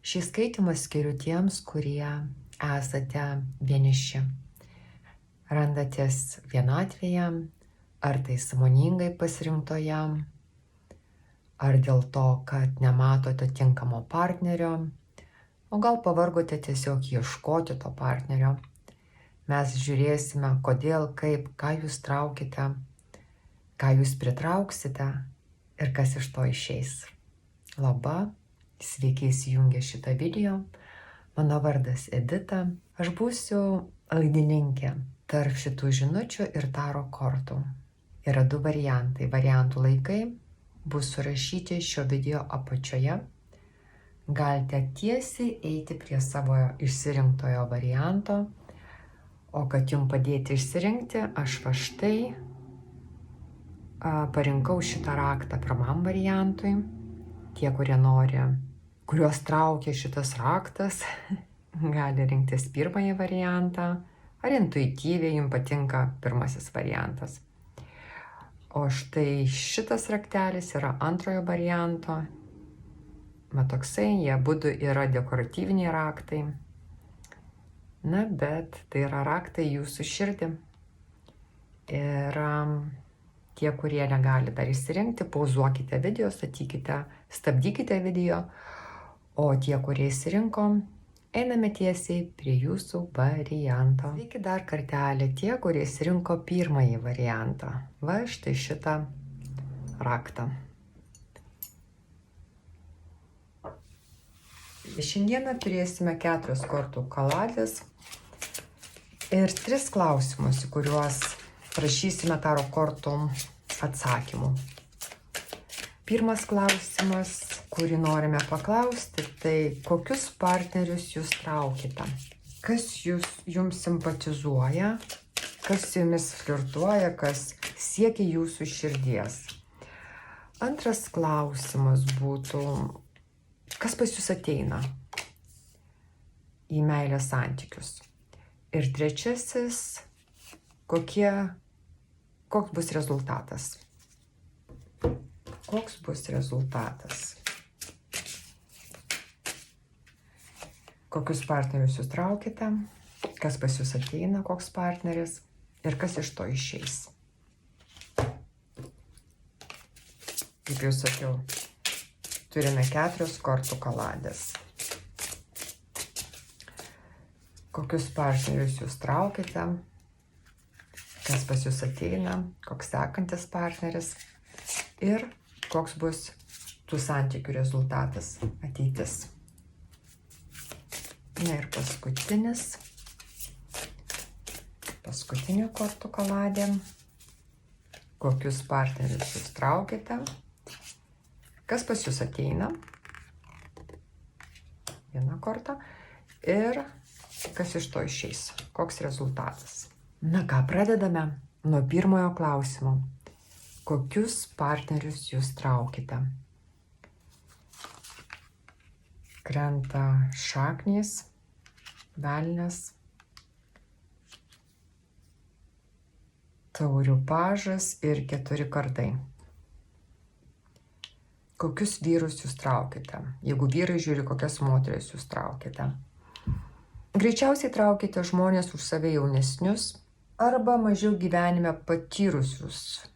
Šį skaitimą skiriu tiems, kurie esate vieniši. Randatės vienatvėje, ar tai sąmoningai pasirinktoje, ar dėl to, kad nematote tinkamo partnerio, o gal pavargote tiesiog ieškoti to partnerio. Mes žiūrėsime, kodėl, kaip, ką jūs traukite, ką jūs pritrauksite ir kas iš to išeis. Laba, sveiki įsijungę šitą video. Mano vardas Edita. Aš būsiu laidininkė tarp šitų žinučių ir taro kortų. Yra du variantai. Variantų laikai bus surašyti šio video apačioje. Galite tiesiai eiti prie savo išsirinktojo varianto, o kad jums padėti išsirinkti, aš va štai parinkau šitą raktą pirmam variantui. Tie, kurie nori, kuriuos traukia šitas raktas, gali rinktis pirmąjį variantą, ar intuityviai jums patinka pirmasis variantas. O štai šitas raktelis yra antrojo varianto. Toksai, jie abudu yra dekoratyviniai raktai. Na, bet tai yra raktai jūsų širdį. Ir tie, kurie negali dar įsirinkti, pauzuokite video, stabdykite video. O tie, kurie įsirinko, einame tiesiai prie jūsų varianto. Sveiki dar kartelį tie, kurie įsirinko pirmąjį variantą. Va štai šitą raktą. Šiandieną turėsime 4 kortų kaladės ir 3 klausimus, į kuriuos prašysime taro kortų atsakymų. Pirmas klausimas, kurį norime paklausti, tai kokius partnerius jūs traukite? Kas jums simpatizuoja, kas su jumis flirtuoja, kas siekia jūsų širdies? Antras klausimas būtų, kas pas jūs ateina į meilės santykius? Ir trečiasis, koks bus rezultatas? Koks bus rezultatas? Kokius partnerius jūs traukite? Kas pas jūs ateina, koks partneris? Ir kas iš to išeis? Kaip jau sakiau, turime 4 kortų kaladės. Kokius partnerius jūs traukite? Kas pas jūs ateina? Koks sekantis partneris? Ir koks bus tų santykių rezultatas, ateitis? Na ir paskutinė kortų kaladė. Kokius partnerius jūs traukite? Kas pas jūs ateina? Viena korta. Ir kas iš to išeis? Koks rezultatas? Na ką, pradedame nuo pirmojo klausimo. Kokius partnerius jūs traukite? Krenta šaknys, velnias, taurių pažas ir 4 kardai. Kokius vyrus jūs traukite? Jeigu vyrai žiūri, kokias moteris jūs traukite? Greičiausiai traukite žmonės už save jaunesnius arba mažiau gyvenime patyrusius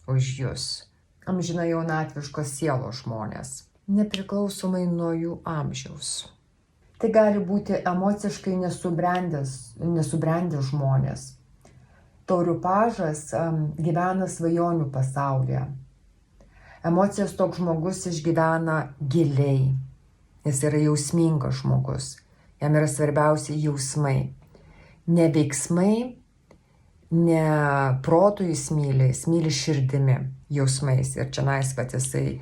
už jūs. Amžina jaunatviškos sielos žmonės, nepriklausomai nuo jų amžiaus. Tai gali būti emociškai nesubrendę žmonės. Taurių pažas gyvena svajonių pasaulyje. Emocijas toks žmogus išgyvena giliai. Jis yra jausmingas žmogus. Jam yra svarbiausia jausmai. Ne veiksmai, ne protų jis myli širdimi, jausmais. Ir čia pat jisai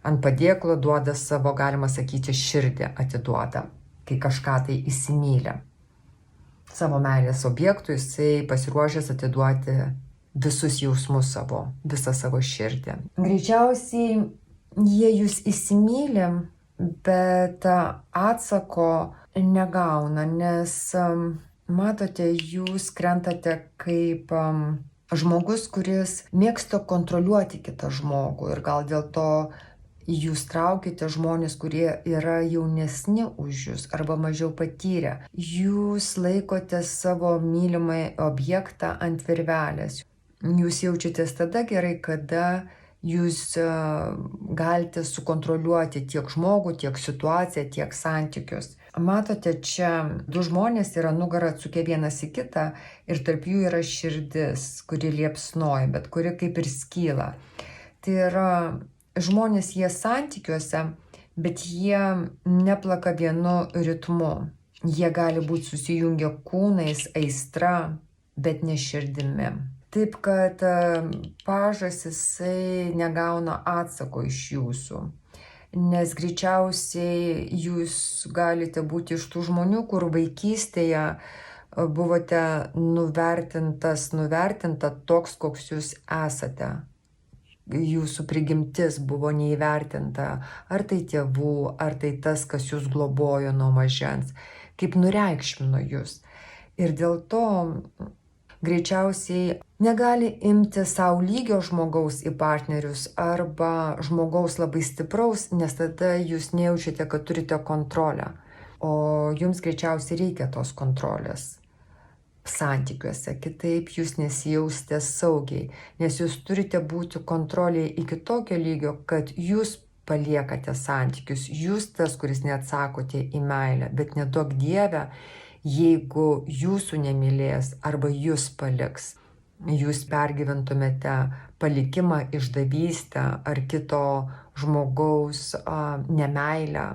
ant padėklo duoda savo, galima sakyti, širdį atiduoda, kai kažką tai įsimylė. Savo meilės objektų jisai pasiruošęs atiduoti visus jausmus savo, visą savo širdį. Greičiausiai jie jūs įsimylė, bet atsako negauna, nes matote, jūs krentate kaip žmogus, kuris mėgsta kontroliuoti kitą žmogų ir gal dėl to Jūs traukite žmonės, kurie yra jaunesni už jūs arba mažiau patyrę. Jūs laikote savo mylimą objektą ant virvelės. Jūs jaučiatės tada gerai, kada jūs galite sukontroliuoti tiek žmogų, tiek situaciją, tiek santykius. Matote, čia du žmonės yra nugarą atsukę vienas į kitą ir tarp jų yra širdis, kuri liepsnoja, bet kuri kaip ir skyla. Tai yra žmonės, jie santykiuose, bet jie neplaka vienu ritmu. Jie gali būti susijungę kūnais, aistra, bet ne širdimi. Taip, kad pažas jisai negauna atsako iš jūsų. Nes greičiausiai jūs galite būti iš tų žmonių, kur vaikystėje buvote nuvertinta toks, koks jūs esate. Jūsų prigimtis buvo neįvertinta, ar tai tėvų, ar tai tas, kas jūs globojo nuo mažens, kaip nureikšmino jūs. Ir dėl to greičiausiai negali imti savo lygio žmogaus į partnerius arba žmogaus labai stipraus, nes tada jūs nejaučiate, kad turite kontrolę. O jums greičiausiai reikia tos kontrolės santykiuose, kitaip jūs nesijausite saugiai, nes jūs turite būti kontrolėje iki tokio lygio, kad jūs paliekate santykius, jūs tas, kuris neatsakote į meilę, bet neduok Dieve, jeigu jūsų nemylės arba jūs paliks, jūs pergyventumėte palikimą, išdavystę ar kito žmogaus nemeilę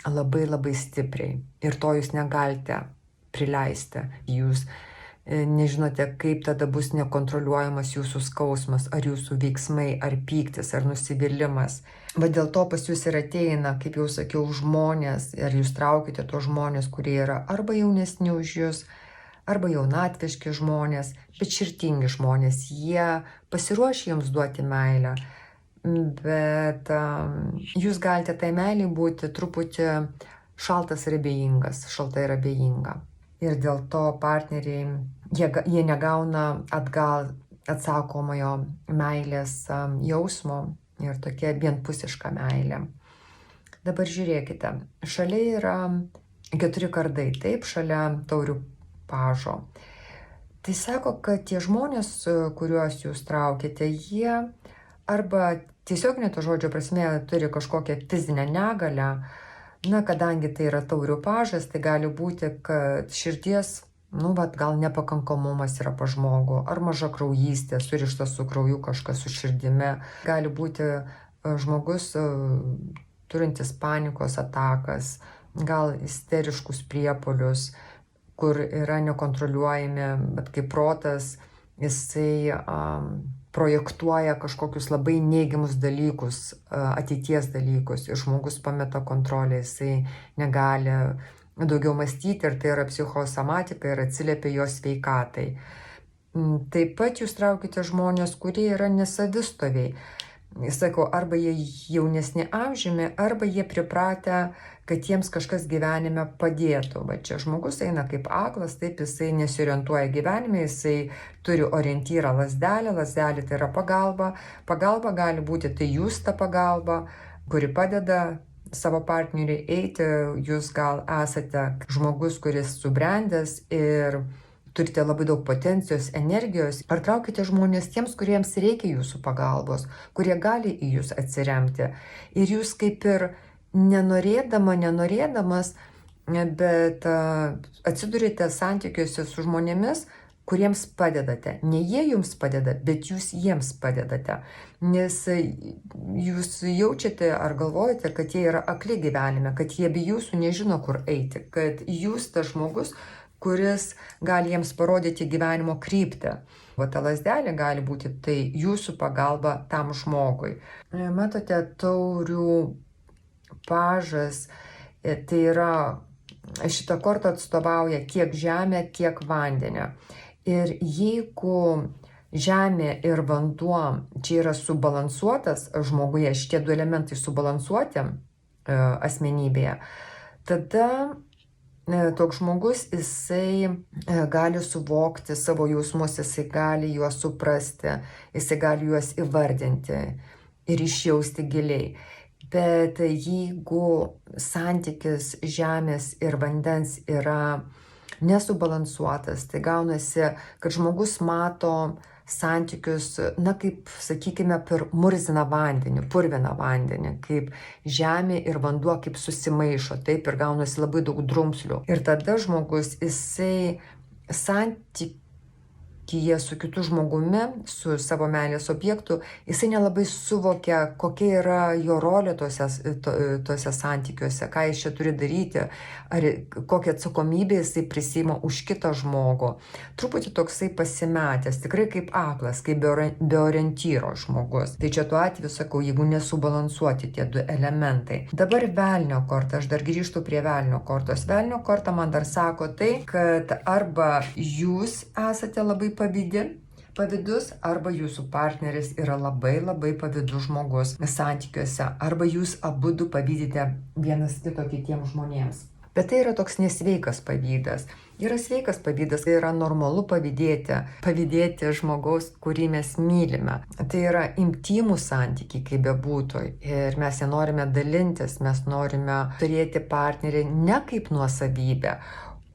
labai labai stipriai ir to jūs negalite prileisti. Jūs nežinote, kaip tada bus nekontroliuojamas jūsų skausmas, ar jūsų veiksmai, ar pyktis, ar nusivylimas. Va dėl to pas jūs ir ateina, kaip jau sakiau, žmonės, ar jūs traukite tos žmonės, kurie yra arba jaunesni už jūs, arba jaunatviški žmonės, bet širdingi žmonės. Jie pasiruošę jums duoti meilę, bet jūs galite tai meiliai būti truputį šaltas ir abejingas, šalta ir abejinga. Ir dėl to partneriai, jie negauna atgal atsakomojo meilės jausmo ir tokia vienpusiška meilė. Dabar žiūrėkite, šalia yra 4 kardai, taip, šalia taurių pažo. Tai sako, kad tie žmonės, kuriuos jūs traukite, jie arba tiesioginė to žodžio prasme turi kažkokią fizinę negalią. Na, kadangi tai yra taurių pažas, tai gali būti, kad širdies, gal nepakankamumas yra pas žmogų, ar maža kraujystė, surištas su krauju kažkas su širdimi. Gali būti žmogus turintis panikos atakas, gal isteriškus priepuolius, kur yra nekontroliuojami, bet kaip protas, jisai projektuoja kažkokius labai neigiamus dalykus, ateities dalykus, ir žmogus pameta kontrolę, jisai negali daugiau mąstyti, ir tai yra psichosomatika ir atsiliepia jo sveikatai. Taip pat jūs traukite žmonės, kurie yra nesavistoviai. Sakau, arba jie jaunesni amžiumi, arba jie pripratę, kad jiems kažkas gyvenime padėtų. Va čia žmogus eina kaip aklas, taip jisai nesiorientuoja gyvenime, jisai turi orientyrą lazdelę, lazdelė tai yra pagalba. Pagalba gali būti tai jūs ta pagalba, kuri padeda savo partneriui eiti. Jūs gal esate žmogus, kuris subrendęs ir turite labai daug potencijos, energijos. Ar traukite žmonės tiems, kuriems reikia jūsų pagalbos, kurie gali į jūs atsiremti. Ir jūs kaip ir nenorėdamas, bet atsidurite santykiuose su žmonėmis, kuriems padedate. Ne jie jums padeda, bet jūs jiems padedate. Nes jūs jaučiate ar galvojate, kad jie yra akli gyvenime, kad jie be jūsų nežino, kur eiti, kad jūs tas žmogus, kuris gali jiems parodyti gyvenimo kryptį. O ta lazdelė gali būti tai jūsų pagalba tam žmogui. Matote, taurių pažas, tai yra, šitą kortą atstovauja tiek žemę, tiek vandenį. Ir jeigu žemė ir vanduo čia yra subalansuotas žmoguje, šitie 2 elementai subalansuoti asmenybėje, tada toks žmogus, jisai gali suvokti savo jausmus, jisai gali juos suprasti, jisai gali juos įvardinti ir išjausti giliai. Bet jeigu santykis žemės ir vandens yra nesubalansuotas, tai gaunasi, kad žmogus mato santykius, kaip, sakykime, per murziną vandenį, purviną vandenį, kaip žemė ir vanduo kaip susimaišo, taip, ir gaunasi labai daug drumslių. Ir tada žmogus, jisai santykiai su kitu žmogumi, su savo meilės objektu, jisai nelabai suvokia, kokia yra jo rolė tuose santykiuose, ką jis čia turi daryti, ar kokią atsakomybę jisai prisima už kitą žmogų. Truputį toksai pasimetęs, tikrai kaip aklas, kaip be orientyro žmogus. Tai čia tuo atveju sakau, jeigu nesubalansuoti tie du elementai. Dabar velnio korta, aš dar grįžtu prie velnio kortos. Velnio korta man dar sako tai, kad arba jūs esate labai pavydus, arba jūsų partneris yra labai pavydus žmogus santykiuose, arba jūs abudu pavydite vienas kito kitiems žmonėms. Bet tai yra toks nesveikas pavydas. Yra sveikas pavydas, tai yra normalu pavydėti žmogaus, kurį mes mylime. Tai yra intymūs santykiai, kaip bebūtų. Ir mes nenorime dalintis, mes norime turėti partnerį ne kaip nuosavybę.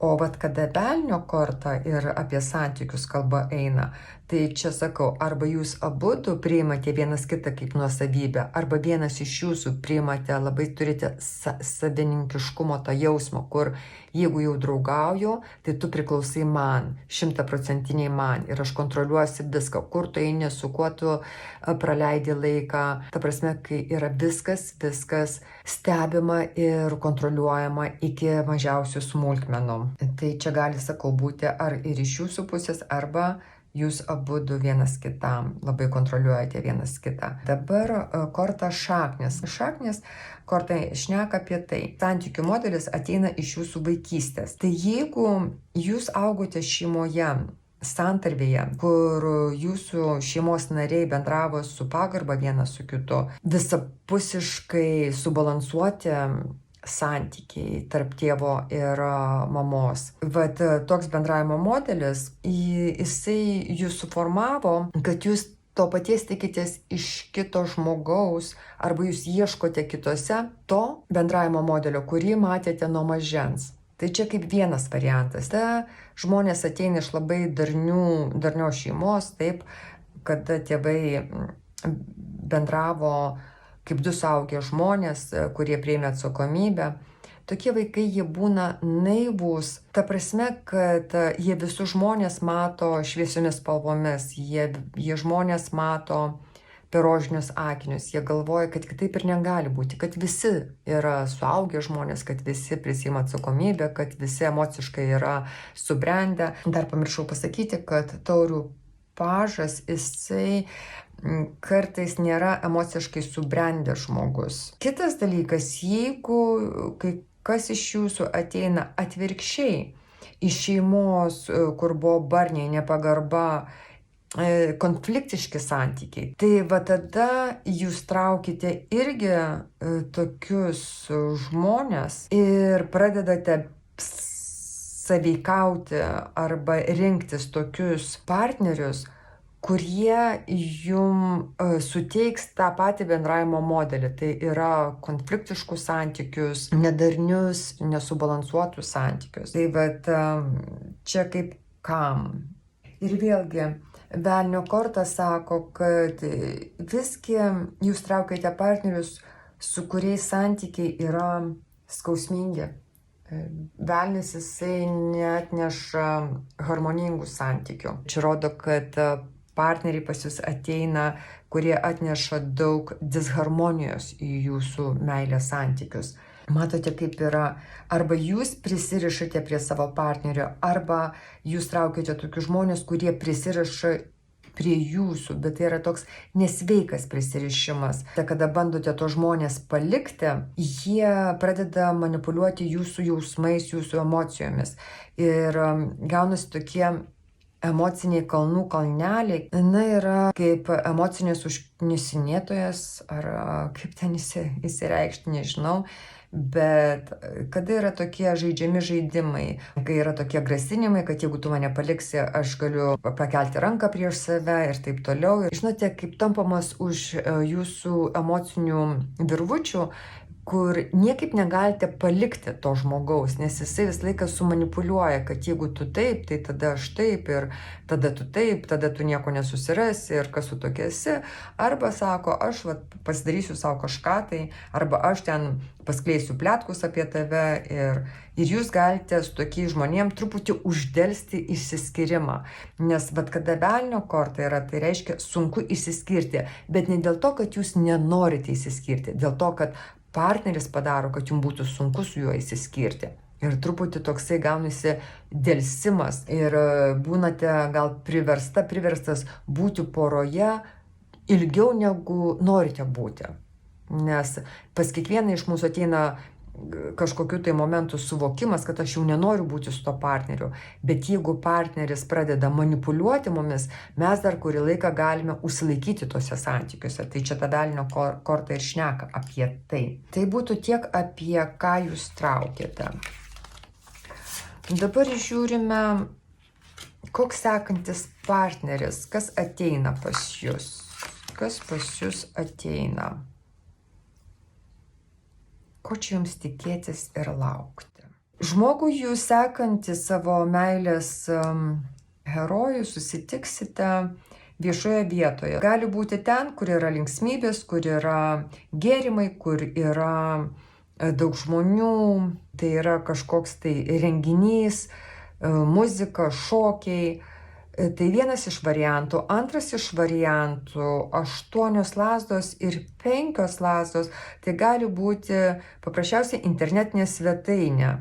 O kada velnio korta ir apie santykius kalba eina, tai čia sakau, arba jūs abudu priimate vienas kitą kaip nuosavybę, arba vienas iš jūsų priimate, labai turite savininkiškumo tą jausmą, kur jeigu jau draugauju, tai tu priklausai man, 100% man, ir aš kontroliuosiu viską, kur tu eini, su kuo tu praleidi laiką. Ta prasme, kai yra viskas stebima ir kontroliuojama iki mažiausių smulkmenų. Tai čia gali, sakau, būti ar ir iš jūsų pusės, arba jūs abudu vienas kitam labai kontroliuojate vienas kitą. Dabar korta šaknis. Šaknis korta šneka apie tai. Santykių modelis ateina iš jūsų vaikystės. Tai jeigu jūs augote šeimoje, santarvėje, kur jūsų šeimos nariai bendravo su pagarba vienas su kitu, visapusiškai subalansuoti santykiai tarp tėvo ir mamos. Toks bendravimo modelis, jisai jūs suformavo, kad jūs to paties tikitės iš kito žmogaus, arba jūs ieškote kitose to bendravimo modelio, kurį matėte nuo mažens. Tai čia kaip vienas variantas. Žmonės ateina iš labai darnios šeimos, taip, kada tėvai bendravo kaip du suaugę žmonės, kurie priėmė atsakomybę. Tokie vaikai, jie būna naivūs, ta prasme, kad jie visus žmonės mato šviesiomis spalvomis, jie žmonės mato per rožinius akinius, jie galvoja, kad kitaip ir negali būti, kad visi yra suaugę žmonės, kad visi prisima atsakomybę, kad visi emociškai yra subrendę. Dar pamiršau pasakyti, kad taurių pažas, jisai kartais nėra emociškai subrendęs žmogus. Kitas dalykas, jeigu kai kas iš jūsų ateina atvirkščiai iš šeimos, kur buvo barniai, nepagarba, konfliktiški santykiai, tai tada jūs traukite irgi tokius žmonės ir pradedate sąveikauti arba rinktis tokius partnerius, kurie jum suteiks tą patį bendravimo modelį. Tai yra konfliktiškus santykius, nedarnius, nesubalansuotus santykius. Tai čia kaip kam. Ir vėlgi, velnio korta sako, kad visgi jūs traukiate partnerius, su kuriais santykiai yra skausmingi. Velnis jisai neatneša harmoningų santykių. Čia rodo, kad partneriai pas jūs ateina, kurie atneša daug disharmonijos į jūsų meilės santykius. Matote, kaip yra, arba jūs prisirišate prie savo partnerio, arba jūs traukiate tokius žmonės, kurie prisiriša prie jūsų, bet tai yra toks nesveikas prisirišimas. Tai kada bandote to žmonės palikti, jie pradeda manipuliuoti jūsų jausmais, jūsų emocijomis. Ir gaunasi tokie emociniai kalnų kalneliai. Yra kaip emocinis užknisinėtojas, ar kaip ten įsireikšti, nežinau. Bet kada yra tokie žaidžiami žaidimai, kai yra tokie grasinimai, kad jeigu tu mane paliksi, aš galiu pakelti ranką prieš save ir taip toliau. Ir žinote, kaip tampamas už jūsų emocinių virvučių, kur niekaip negalite palikti to žmogaus, nes jisai visą laiką sumanipuliuoja, kad jeigu tu taip, tai tada aš taip, ir tada tu taip, tada tu nieko nesusirasi ir kas tu tokia esi. Arba sako, aš pasidarysiu savo kažką tai, arba aš ten paskleisiu pletkus apie tave ir jūs galite su tokiais žmonėm truputį uždelsti išsiskyrimą. Nes kada velnio korta yra, tai reiškia sunku išsiskirti, bet ne dėl to, kad jūs nenorite išsiskirti, dėl to, kad partneris padaro, kad jums būtų sunku su juo išsiskirti. Ir truputį toksai gaunasi delsimas ir būnate gal priverstas būti poroje ilgiau negu norite būti. Nes pas kiekvieną iš mūsų ateina kažkokiu tai momentu suvokimas, kad aš jau nenoriu būti su to partneriu. Bet jeigu partneris pradeda manipuliuoti mumis, mes dar kurį laiką galime užsilaikyti tose santykiuose. Tai čia ta velnio korta ir šneka apie tai. Tai būtų tiek apie ką jūs traukiate. Dabar žiūrime, koks sekantis partneris, kas ateina pas jūs. Kas pas jūs ateina. Ko čia jums tikėtis ir laukti? Žmogų jūs sekantį savo meilės herojų susitiksite viešoje vietoje. Gali būti ten, kur yra linksmybės, kur yra gėrimai, kur yra daug žmonių, tai yra kažkoks tai renginys, muzika, šokiai. Tai vienas iš variantų. Antras iš variantų, 8 lazdos ir 5 lazdos, tai gali būti paprasčiausiai internetinė svetainė,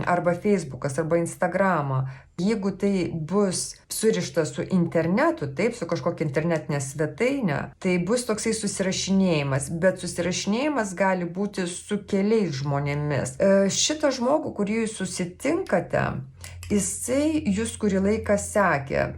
arba Facebookas, arba Instagramą. Jeigu tai bus surišta su internetu, taip, su kažkokia internetinė svetainė, tai bus toksai susirašinėjimas, bet susirašinėjimas gali būti su keliais žmonėmis. Šitą žmogų, kurį jūs susitinkate, jisai jūs kurį laiką sekė,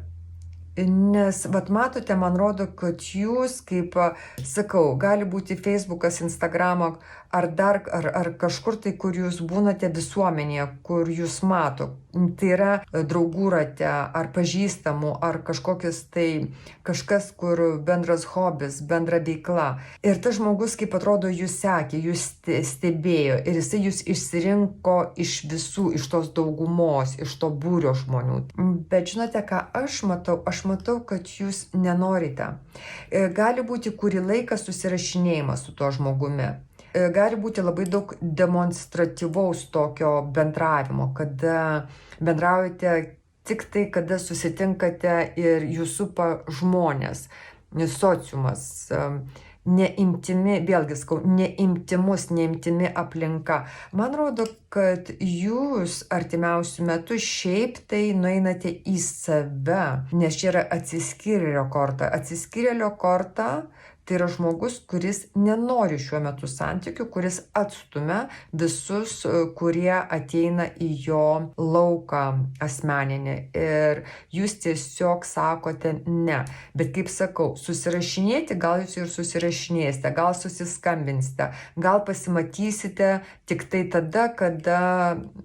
nes, matote, man rodo, kad jūs, kaip sakau, gali būti Facebookas, Instagramo, ar kažkur tai, kur jūs būnate visuomenėje, kur jūs mato. Tai yra draugų rate, ar pažįstamų, ar kažkas, kur bendras hobis, bendra veikla. Ir tas žmogus, kaip atrodo, jūs sekė, jūs stebėjo ir jisai jūs išsirinko iš visų, iš tos daugumos, iš to būrio žmonių. Bet žinote, ką aš matau? Aš matau, kad jūs nenorite. Gali būti kurį laiką susirašinėjimas su tuo žmogumi. Gali būti labai daug demonstratyvaus tokio bendravimo, kada bendraujate tik tai, kada susitinkate ir jūs supa žmonės, sociumas, neimtimi, vėlgi sakau, neimtimi aplinka. Man rodo, kad jūs artimiausių metų šiaip tai nueinate į save, nes čia yra atsiskyrėlio korta. Atsiskyrėlio korta tai yra žmogus, kuris nenori šiuo metu santykių, kuris atstumia visus, kurie ateina į jo lauką asmeninį. Ir jūs tiesiog sakote ne. Bet kaip sakau, susirašinėti, gal jūs ir susirašinėsite, gal susiskambinsite, gal pasimatysite tik tai tada, kada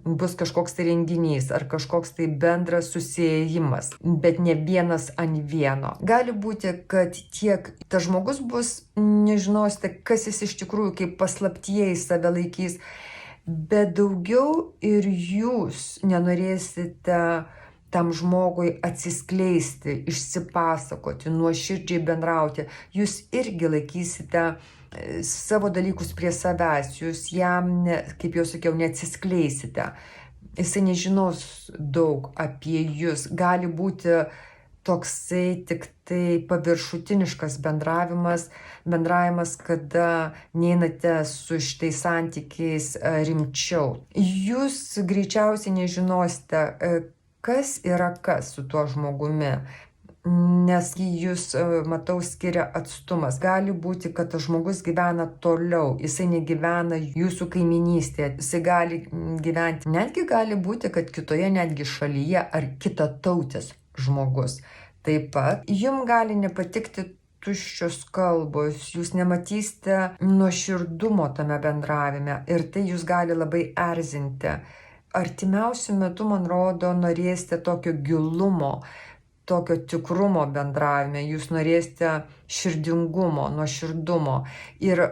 bus kažkoks tai renginys ar kažkoks tai bendras susiėjimas, bet ne vienas ant vieno. Gali būti, kad tiek tas žmogus bus, nežinosite, kas jis iš tikrųjų, kaip paslaptyje į save laikys, bet daugiau ir jūs nenorėsite tam žmogui atsiskleisti, išsipasakoti, nuoširdžiai bendrauti. Jūs irgi laikysite savo dalykus prie savęs, jūs jam, kaip jau sakiau, neatsiskleisite. Jisai nežinos daug apie jūs. Gali būti toksai tik tai paviršutiniškas bendravimas, kada neinate su šitais santykiais rimčiau. Jūs greičiausiai nežinosite, kas yra kas su tuo žmogumi, nes jūs, matau, skiria atstumas. Gali būti, kad tas žmogus gyvena toliau, jisai negyvena jūsų kaiminystėje, jisai gali gyventi, netgi gali būti, kad kitoje netgi šalyje ar kitatautis žmogus. Taip pat jums gali nepatikti tuščios kalbos, jūs nematysite nuoširdumo tame bendravime ir tai jūs gali labai erzinti. Artimiausiu metu, man rodo, norėsite tokio gilumo, tokio tikrumo bendravime, jūs norėsite širdingumo, nuoširdumo ir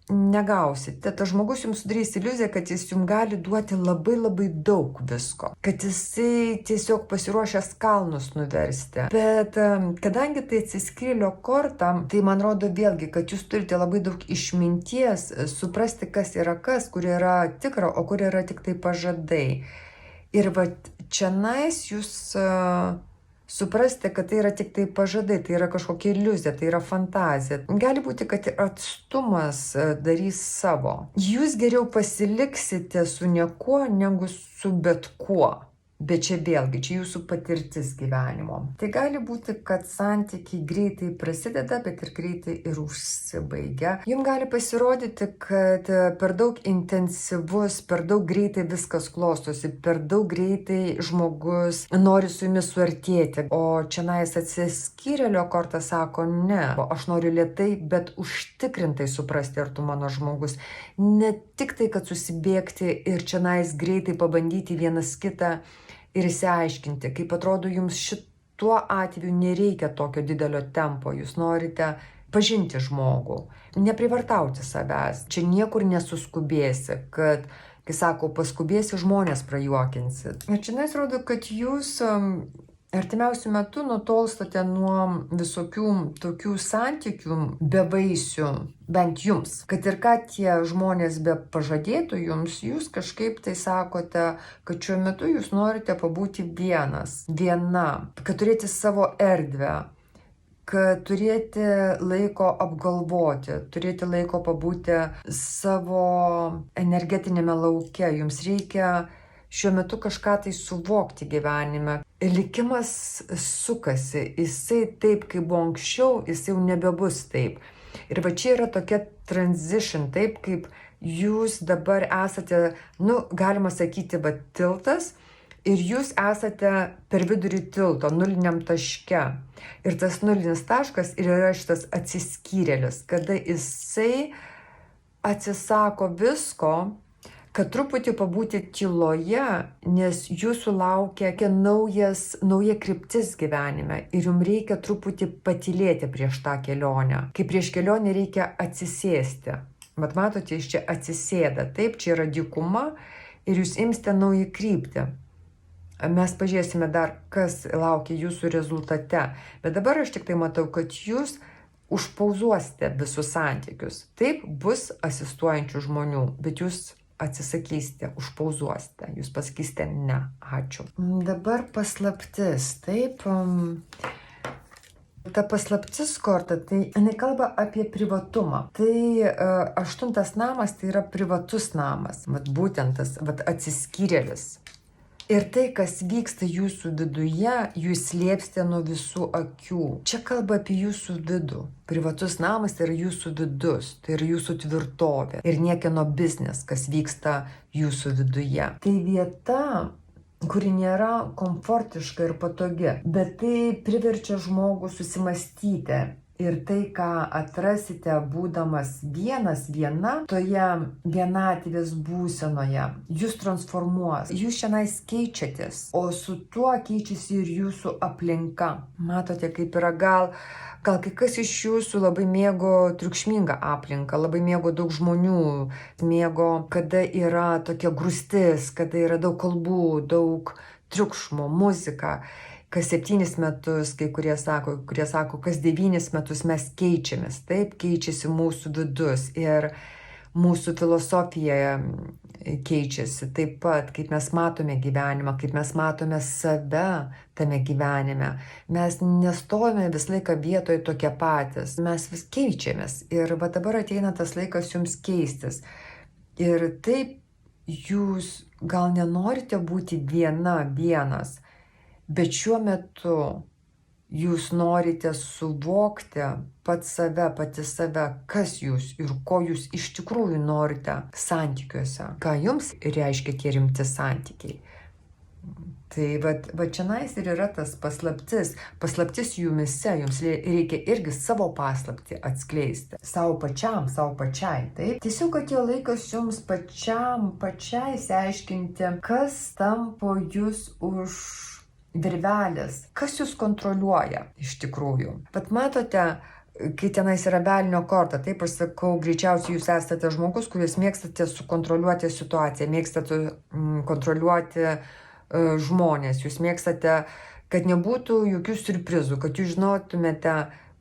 negausite. Tas žmogus jums sudarys iliuziją, kad jis jums gali duoti labai daug visko, kad jisai tiesiog pasiruošęs kalnus nuversti. Bet kadangi tai atsiskyrėlio korta, tai man rodo vėlgi, kad jūs turite labai daug išminties suprasti, kas yra kas, kur yra tikra, o kur yra tik tai pažadai. Ir va čianais jūs suprasti, kad tai yra tik tai pažadai, tai yra kažkokia iliuzija, tai yra fantazija. Gali būti, kad atstumas darys savo. Jūs geriau pasiliksite su niekuo, negu su bet kuo. Bet čia vėlgi, čia jūsų patirtis gyvenimo. Tai gali būti, kad santykiai greitai prasideda, bet ir greitai ir užsibaigia. Jums gali pasirodyti, kad per daug intensyvus, per daug greitai viskas klostosi, per daug greitai žmogus nori su jumis suartėti. O čianais atsiskyrėlio korta sako, ne, aš noriu lėtai, bet užtikrintai suprasti, ar tu mano žmogus. Ne tik tai, kad susibėgti ir čianais greitai pabandyti vienas kitą ir įsiaiškinti, kaip atrodo jums šituo atveju nereikia tokio didelio tempo, jūs norite pažinti žmogų, neprivartauti savęs, čia niekur nesuskubėsi, kad, kai sako, paskubėsi, žmonės prajuokinsit. Ir čia rodo, kad jūs artimiausiu metu nutolstate nuo visokių tokių santykių bevaisių, bent jums. Kad ir ką tie žmonės be pažadėtų jums, jūs kažkaip tai sakote, kad šiuo metu jūs norite pabūti vienas, viena, kad turėti savo erdvę, kad turėti laiko apgalvoti, turėti laiko pabūti savo energetinėme lauke. Jums reikia šiuo metu kažką tai suvokti gyvenime. Likimas sukasi, jisai taip, kaip buvo anksčiau, jisai jau nebebus taip. Ir va čia yra tokia transition, taip kaip jūs dabar esate, galima sakyti, va tiltas, ir jūs esate per vidurį tilto, nuliniam taške. Ir tas nulinis taškas ir yra šitas atsiskyrėlis, kada jisai atsisako visko, kad truputį pabūti tyloje, nes jūsų laukia nauja kryptis gyvenime ir jums reikia truputį patylėti prieš tą kelionę. Kai prieš kelionę reikia atsisėsti. Bet matote, jis čia atsisėda. Taip, čia yra dykuma ir jūs imsite naują kryptį. Mes pažiūrėsime dar, kas laukia jūsų rezultate. Bet dabar aš tik tai matau, kad jūs užpauzuosite visus santykius. Taip, bus asistuojančių žmonių, bet jūs atsisakysite, užpauzuosite, jūs pasakysite ne, ačiū. Dabar paslaptis, taip, ta paslaptis korta, tai jinai kalba apie privatumą. Tai 8 namas tai yra privatus namas, būtent tas atsiskyrėlis. Ir tai, kas vyksta jūsų viduje, jūs slėpsite nuo visų akių. Čia kalba apie jūsų vidų. Privatus namas tai yra jūsų vidus, tai yra jūsų tvirtovė. Ir niekieno biznis, kas vyksta jūsų viduje. Tai vieta, kuri nėra komfortiška ir patogi, bet tai priverčia žmogų susimastyti. Ir tai, ką atrasite būdamas vienas, viena, toje vienatvės būsenoje, jūs transformuos, jūs šiandien keičiatės, o su tuo keičiasi ir jūsų aplinka. Matote, kaip yra gal kai kas iš jūsų labai mėgo triukšmingą aplinką, labai mėgo daug žmonių, mėgo, kada yra tokia grūstis, kada yra daug kalbų, daug triukšmo, muzika. Kas 7 metus, kai kurie sako, kas 9 metus mes keičiamės, taip keičiasi mūsų vidus ir mūsų filosofija keičiasi taip pat, kaip mes matome gyvenimą, kaip mes matome save tame gyvenime. Mes nestovime visą laiką vietoje tokie patys, mes vis keičiamės ir va dabar ateina tas laikas jums keistis. Ir taip jūs gal nenorite būti vienas, bet šiuo metu jūs norite suvokti pati save, kas jūs ir ko jūs iš tikrųjų norite santykiuose. Ką jums reiškia tie rimti santykiai. Tai va čionais ir yra tas paslaptis. Paslaptis jumise, jums reikia irgi savo paslaptį atskleisti. Savo pačiai, taip? Tiesiog atėjo laikas jums pačiai išsiaiškinti, kas tampo jūs už virvelės, kas jūs kontroliuoja iš tikrųjų. Bet matote, kai tenais yra velnio korta, taip aš sakau, greičiausiai jūs esate žmogus, kuris mėgstate sukontroliuoti situaciją, mėgstate kontroliuoti žmonės, jūs mėgstate, kad nebūtų jokių siurprizų, kad jūs žinotumėte,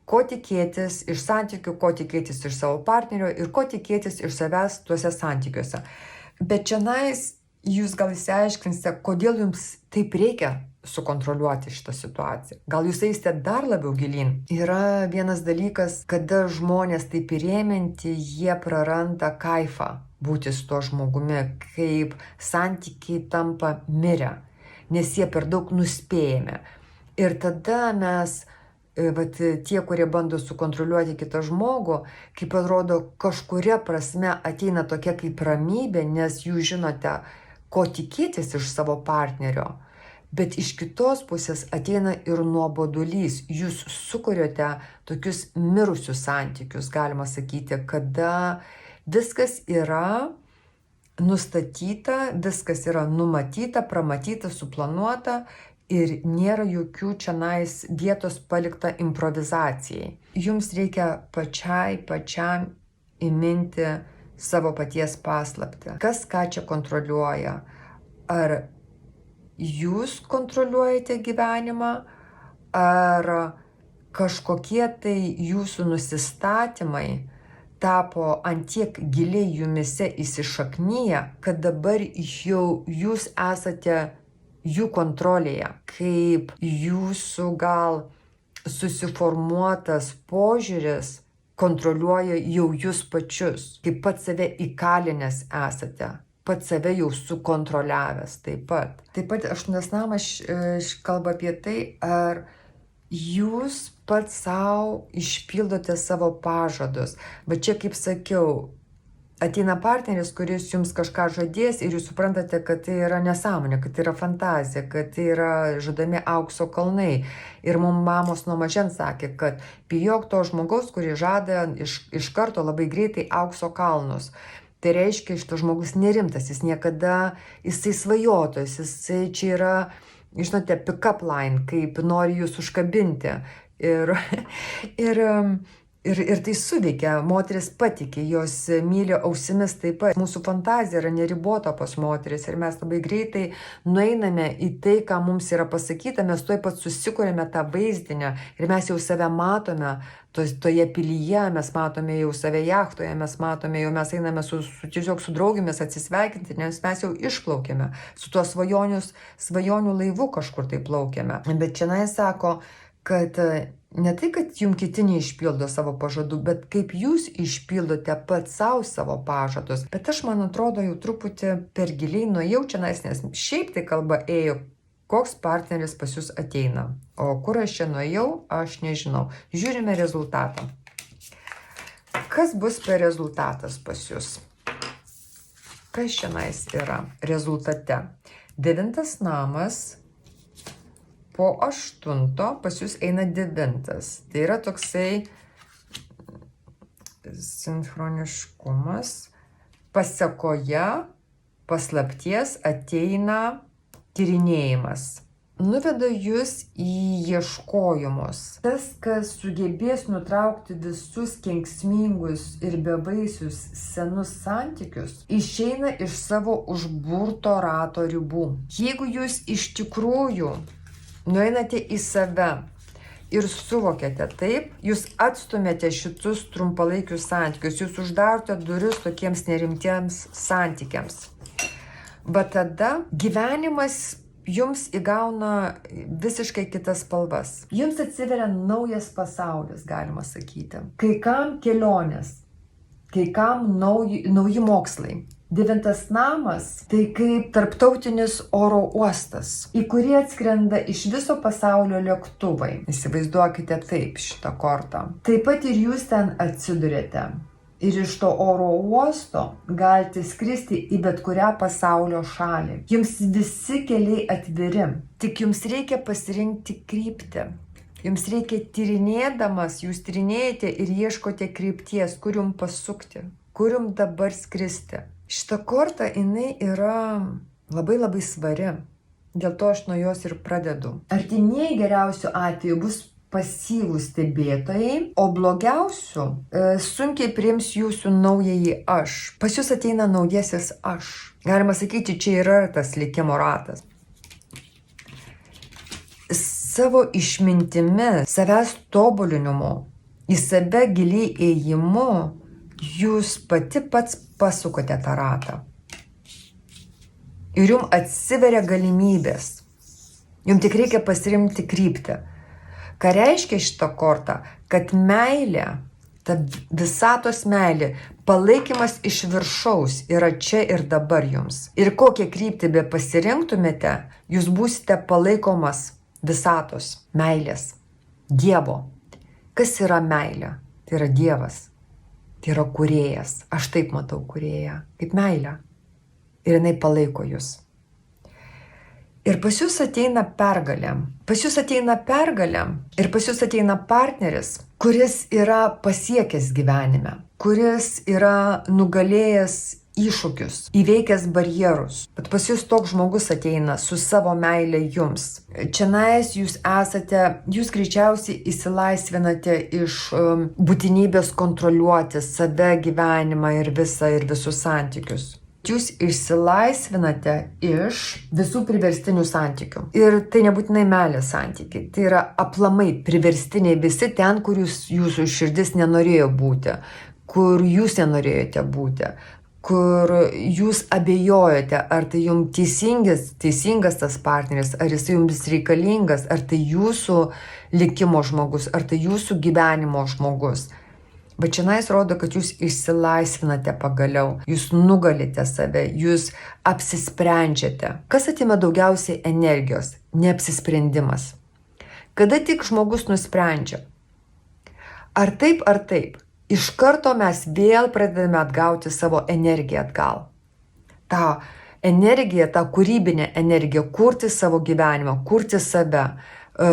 ko tikėtis iš santykių, ko tikėtis iš savo partnerio ir ko tikėtis iš savęs tuose santykiuose. Bet čionais jūs gal išsiaiškinsite, kodėl jums taip reikia sukontroliuoti šitą situaciją. Gal jūs eisite dar labiau gilyn. Yra vienas dalykas, kada žmonės taip įrėminti, jie praranda kaifą būti su tuo žmogumi, kaip santykiai tampa mirę, nes jie per daug nuspėjami. Ir tada mes, tie, kurie bando sukontroliuoti kitą žmogų, kaip atrodo, kažkuria prasme ateina tokia kaip ramybė, nes jūs žinote, ko tikėtis iš savo partnerio. Bet iš kitos pusės ateina ir nuobodulys. Jūs sukuriate tokius mirusius santykius, galima sakyti, kada viskas yra nustatyta, viskas yra numatyta, pramatyta, suplanuota ir nėra jokių čionais vietos palikta improvizacijai. Jums reikia pačiam įminti savo paties paslaptį. Kas ką čia kontroliuoja? Ar jūs kontroliuojate gyvenimą, ar kažkokie tai jūsų nusistatymai tapo antiek giliai jumise įsišaknyję, kad dabar jau jūs esate jų kontrolėje, kaip jūsų gal susiformuotas požiūris kontroliuoja jau jūs pačius, kaip pats save įkalinęs esate. Pats save jau sukontroliavęs taip pat. Taip pat 8 namas kalba apie tai, ar jūs pats savo išpildote savo pažadus. Bet čia, kaip sakiau, ateina partneris, kuris jums kažką žadės ir jūs suprantate, kad tai yra nesąmonė, kad tai yra fantazija, kad tai yra žadami aukso kalnai. Ir mums mamos nuo mažens sakė, kad bijok to žmogaus, kuris žada iš karto labai greitai aukso kalnus. Tai reiškia, šitas žmogus nerimtas, jisai svajotojas, jisai čia yra, žinote, pick-up line, kaip nori jūs užkabinti. Ir tai suveikia, moteris patikė, jos myli ausimis taip pat. Mūsų fantazija yra neribota pas moteris ir mes labai greitai nueiname į tai, ką mums yra pasakyta, mes tuoj pat susikuriame tą vaizdinę ir mes jau save matome toje pilyje, mes matome jau save jachtoje, mes einame tiesiog su draugėmis atsisveikinti, nes mes jau išplaukėme, su tuo svajonių laivu kažkur tai plaukėme. Bet čia sako, kad ne tai, kad jums kiti neišpildo savo pažadų, bet kaip jūs išpildote pats savo pažadus. Bet aš, man atrodo, jau truputį per giliai nuėjau čia, nes šiaip tai kalba ėjo, koks partneris pas jūs ateina. O kur aš čia nuėjau, aš nežinau. Žiūrime rezultatą. Kas bus per rezultatas pas jūs? Kas šiandien yra rezultate? 9 namas. Po 8 pas jūs eina 9. Tai yra toksai sinchroniškumas. Pasekoje paslapties ateina tyrinėjimas. Nuveda jūs į ieškojimus. Tas, kas sugebės nutraukti visus kenksmingus ir bevaisius senus santykius, išeina iš savo užburto rato ribų. Jeigu jūs iš tikrųjų nueinate į save ir suvokiate taip, jūs atstumėte šitus trumpalaikius santykius, jūs uždarote duris tokiems nerimtiems santykiams. Bet tada gyvenimas jums įgauna visiškai kitas spalvas. Jums atsiveria naujas pasaulis, galima sakyti. Kai kam kelionės, kai kam nauji mokslai. 9 namas tai kaip tarptautinis oro uostas, į kurį atskrenda iš viso pasaulio lėktuvai. Įsivaizduokite taip šitą kortą. Taip pat ir jūs ten atsidurėte. ir iš to oro uosto galite skristi į bet kurią pasaulio šalį. Jums visi keliai atviri, tik jums reikia pasirinkti kryptį. Jums reikia tyrinėdamas, jūs tyrinėjate ir ieškote krypties, kur jums pasukti, kur jums dabar skristi. Šita korta, jinai yra labai svari, dėl to aš nuo jos ir pradedu. Artimieji geriausiu atveju bus pasyvūs stebėtojai, o blogiausių sunkiai priims jūsų naująjį aš. Pas jūs ateina naujasis aš. Galima sakyti, čia yra tas likimo ratas. Savo išmintimi, savęs tobulinimu, į save giliai ėjimu, jūs pats pasukate tą ratą. Ir jums atsiveria galimybės. Jums tik reikia pasirinkti kryptį. Ką reiškia šitą kortą? Kad meilė, ta visatos meilė, palaikymas iš viršaus yra čia ir dabar jums. Ir kokią kryptį be pasirinktumėte, jūs būsite palaikomas visatos, meilės, Dievo. Kas yra meilė? Tai yra Dievas. Tai yra kūrėjas. Aš taip matau kūrėją, kaip meilę. Ir jinai palaiko jūs. Ir pas jūs ateina pergalė. Pas jūs ateina pergalė ir pas jūs ateina partneris, kuris yra pasiekęs gyvenime, kuris yra nugalėjęs iššūkius, įveikęs barjerus. Bet pas jūs toks žmogus ateina su savo meilė jums. Čianais jūs greičiausiai įsilaisvinate iš būtinybės kontroliuoti save, gyvenimą ir visus santykius. Jūs išsilaisvinate iš visų priverstinių santykių. Ir tai nebūtinai meilės santykiai. Tai yra aplamai priverstiniai visi ten, kur jūsų širdis nenorėjo būti, kur jūs nenorėjote būti, kur jūs abejojote, ar tai jums teisingas tas partneris, ar jis jums reikalingas, ar tai jūsų likimo žmogus, ar tai jūsų gyvenimo žmogus. Bet šiandien rodo, kad jūs išsilaisvinate pagaliau, jūs nugalite save, jūs apsisprendžiate. Kas atima daugiausiai energijos? Neapsisprendimas. Kada tik žmogus nusprendžia, ar taip, iš karto mes vėl pradedame atgauti savo energiją atgal. Ta energija, ta kūrybinė energija, kurti savo gyvenimą, kurti save,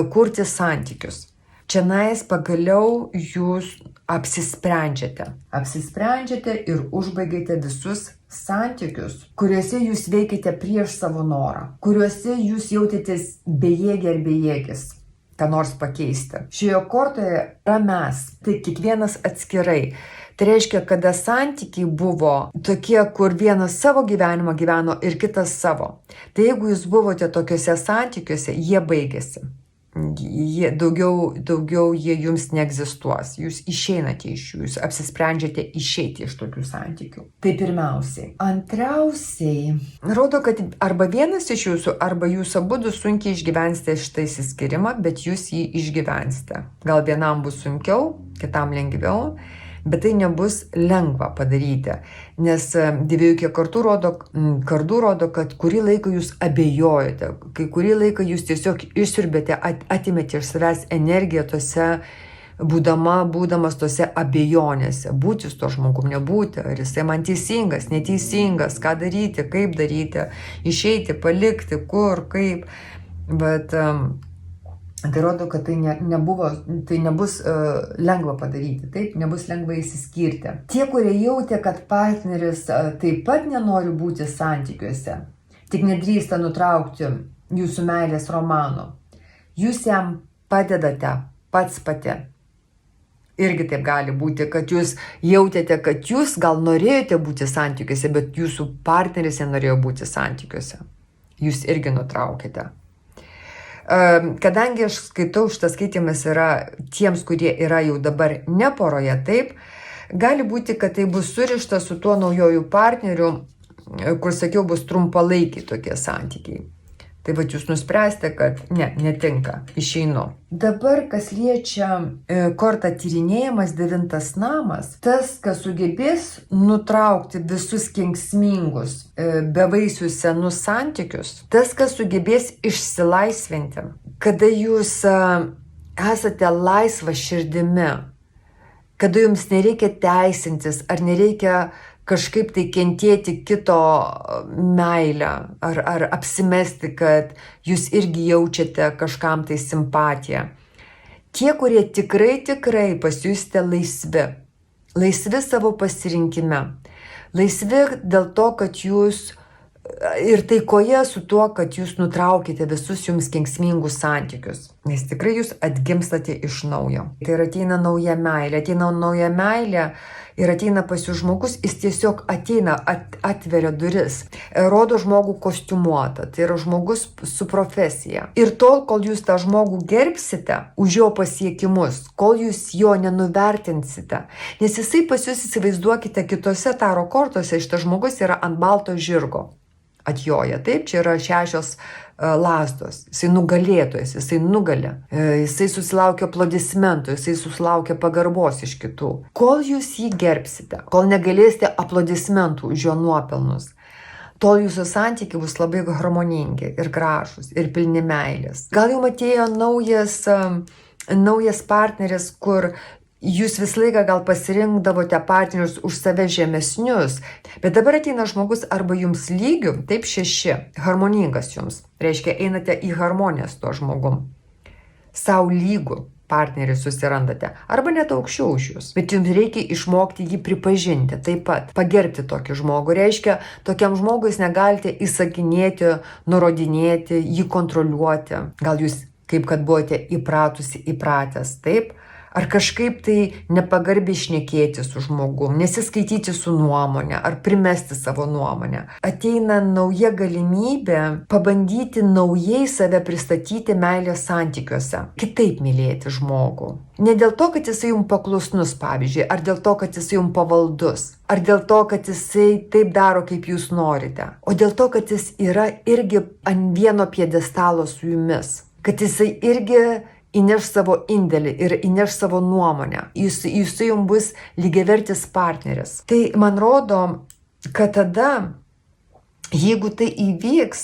kurti santykius. Čianais pagaliau jūs apsisprendžiate. Apsisprendžiate ir užbaigėte visus santykius, kuriuose jūs veikite prieš savo norą, kuriuose jūs jautėtės bejėgė ar bejėgis, ką nors pakeisti. Šioje kortoje yra mes, tai kiekvienas atskirai. Tai reiškia, kada santykiai buvo tokie, kur vienas savo gyvenimą gyveno ir kitas savo. Tai jeigu jūs buvote tokiuose santykiuose, jie baigėsi. Daugiau jie jums neegzistuos. Jūs išeinate iš jų, jūs apsisprendžiate išeiti iš tokių santykių. Tai pirmiausiai. Antriausiai, rodo, kad arba vienas iš jūsų, arba jūs abudu sunkiai išgyvensite šitą išsiskyrimą, bet jūs jį išgyvensite. Gal vienam bus sunkiau, kitam lengviau, bet tai nebus lengva padaryti, nes dviejų kartų rodo, kad kurį laiką jūs abejojate, kai kurį laiką jūs tiesiog išsiurbėte, atimėte iš savęs energiją būdamas tose abejonėse, būti su to žmogum, nebūti, ar jisai man teisingas, neteisingas, ką daryti, kaip daryti, išeiti, palikti, kur, kaip, bet tai rodo, kad tai nebus lengva padaryti, taip, nebus lengva įsiskirti. Tie, kurie jautė, kad partneris taip pat nenori būti santykiuose, tik nedrįsta nutraukti jūsų meilės romano, jūs jam padedate pati. Irgi taip gali būti, kad jūs jautėte, kad jūs gal norėjote būti santykiuose, bet jūsų partneris nenorėjo būti santykiuose. Jūs irgi nutraukėte. Kadangi aš skaitau, šitas skaitimas yra tiems, kurie yra jau dabar ne poroje, taip, gali būti, kad tai bus surišta su tuo naujojų partneriu, kur sakiau, bus trumpalaikiai tokie santykiai. Tai va jūs nuspręsite, kad netinka, išeinu. Dabar, kas liečia kortą tyrinėjimas 9 namas, tas, kas sugebės nutraukti visus kenksmingus, bevaisius senus santykius, tas, kas sugebės išsilaisvinti, kada jūs esate laisva širdimi, kada jums nereikia teisintis ar nereikia kažkaip tai kentėti kito meilę ar apsimesti, kad jūs irgi jaučiate kažkam tai simpatiją. Tie, kurie tikrai pasijusite laisvi. Laisvi savo pasirinkime. Laisvi dėl to, kad jūs ir taikoje su tuo, kad jūs nutraukite visus jums kenksmingus santykius. Nes tikrai jūs atgimstate iš naujo. Tai ir ateina nauja meilė. Ateina nauja meilė ir ateina pas jūs žmogus, jis tiesiog ateina, atveria duris. Rodo žmogų kostiumuotą. Tai yra žmogus su profesija. Ir tol, kol jūs tą žmogų gerbsite už jo pasiekimus, kol jūs jo nenuvertinsite, nes jisai pas jūs, įsivaizduokite, kitose taro kortose šitas žmogus yra ant balto žirgo. Atjoja. Taip, čia yra 6 lazdos. Jisai nugalėtojas, jisai nugalė. Jisai susilaukia aplodismentų, jisai susilaukia pagarbos iš kitų. Kol jūs jį gerbsite, kol negalėsite aplodismentų už jo nuopelnus, tol jūsų santykiai bus labai harmoningi ir gražūs ir pilni meilės. Gal jums atėjo naujas partneris, kur jūs visą laiką gal pasirinkdavote partnerius už save žemesnius, bet dabar ateina žmogus arba jums lygių, taip 6, harmoningas jums. Reiškia, einate į harmoniją su tuo žmogum. Sau lygų partnerį susirandate, arba net aukščiau už jūs. Bet jums reikia išmokti jį pripažinti, taip pat pagerbti tokį žmogų. Reiškia, tokiam žmogui jūs negalite įsakinėti, nurodinėti, jį kontroliuoti. Gal jūs, kaip kad buvote įpratęs, taip? Ar kažkaip tai nepagarbiai šnekėti su žmogum, nesiskaityti su nuomonė, ar primesti savo nuomonę. Ateina nauja galimybė pabandyti naujai save pristatyti meilės santykiuose. Kitaip mylėti žmogų. Ne dėl to, kad jisai jums paklusnus, pavyzdžiui, ar dėl to, kad jisai jums pavaldus, ar dėl to, kad jisai taip daro, kaip jūs norite, o dėl to, kad jis yra irgi ant vieno pjedestalo su jumis. Kad jisai irgi įneš savo indėlį ir įneš savo nuomonę. Jisai jums bus lygiavertis partneris. Tai man rodo, kad tada, jeigu tai įvyks,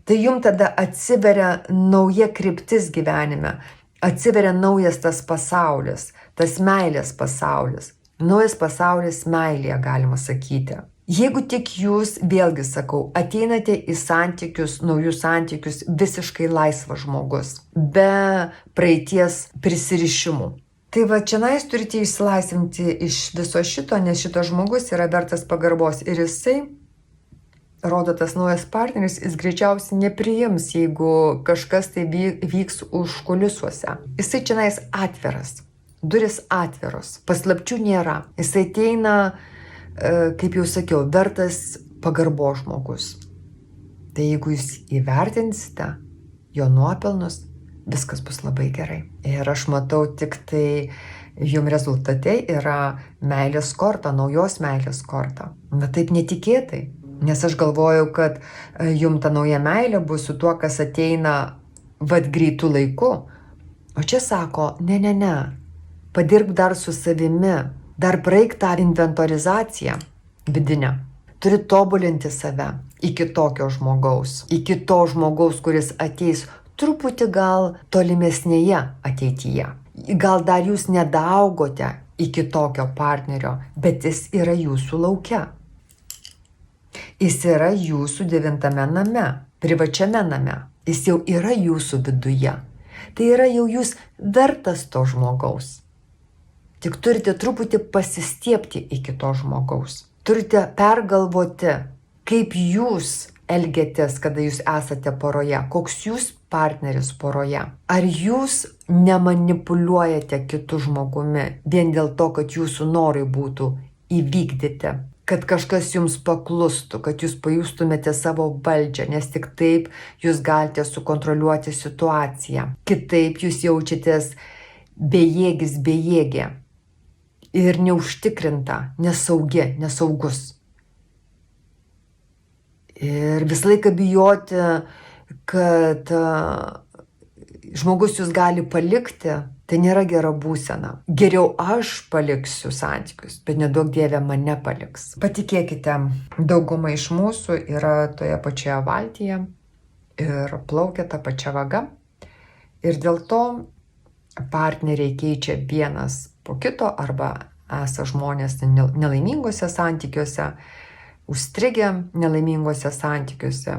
tai jums tada atsiveria nauja kryptis gyvenime. Atsiveria naujas tas pasaulis, tas meilės pasaulis. Naujas pasaulis meilėje, galima sakyti. Jeigu tik jūs, vėlgi sakau, ateinate į santykius, naujus santykius, visiškai laisvas žmogus, be praeities prisirišimų. Tai va, čianais turite išsilaisvinti iš viso šito, nes šitas žmogus yra vertas pagarbos ir jisai, rodo tas naujas partneris, jis greičiausiai nepriims, jeigu kažkas tai vyks užkulisiuose. Jisai čianais atviras, duris atviros, paslapčių nėra. Jisai ateina, kaip jau sakiau, vertas pagarbo žmogus. Tai jeigu jūs įvertinsite jo nuopelnus, viskas bus labai gerai. Ir aš matau tik tai jums rezultate yra meilės korta, naujos meilės korta. Na taip netikėtai, nes aš galvojau, kad jums ta nauja meilė bus su tuo, kas ateina greitų laiku. O čia sako, ne, padirb dar su savimi. Dar praeik tą inventorizaciją vidinę. Turi tobulinti save iki tokio žmogaus. Iki to žmogaus, kuris ateis truputį gal tolimesnėje ateityje. Gal dar jūs nedaugote iki tokio partnerio, bet jis yra jūsų lauke. Jis yra jūsų 9 name, privačiame name. Jis jau yra jūsų viduje. Tai yra jau jūs vertas to žmogaus. Tik turite truputį pasistiepti iki to žmogaus. Turite pergalvoti, kaip jūs elgiatės, kada jūs esate poroje, koks jūs partneris poroje. Ar jūs nemanipuliuojate kitų žmogumi vien dėl to, kad jūsų norai būtų įvykdyti, kad kažkas jums paklustų, kad jūs pajustumėte savo valdžią, nes tik taip jūs galite sukontroliuoti situaciją. Kitaip jūs jaučiatės bejėgis, bejėgė. Ir neužtikrinta, nesaugus. Ir visą laiką bijoti, kad žmogus jūs gali palikti, tai nėra gera būsena. Geriau aš paliksiu santykius, bet neduok Dieve mane paliks. Patikėkite, dauguma iš mūsų yra toje pačioje valtyje ir plaukia tą pačią vagą. Ir dėl to partneriai keičia vienas po kito arba esą žmonės nelaimingose santykiuose, užstrigę nelaimingose santykiuose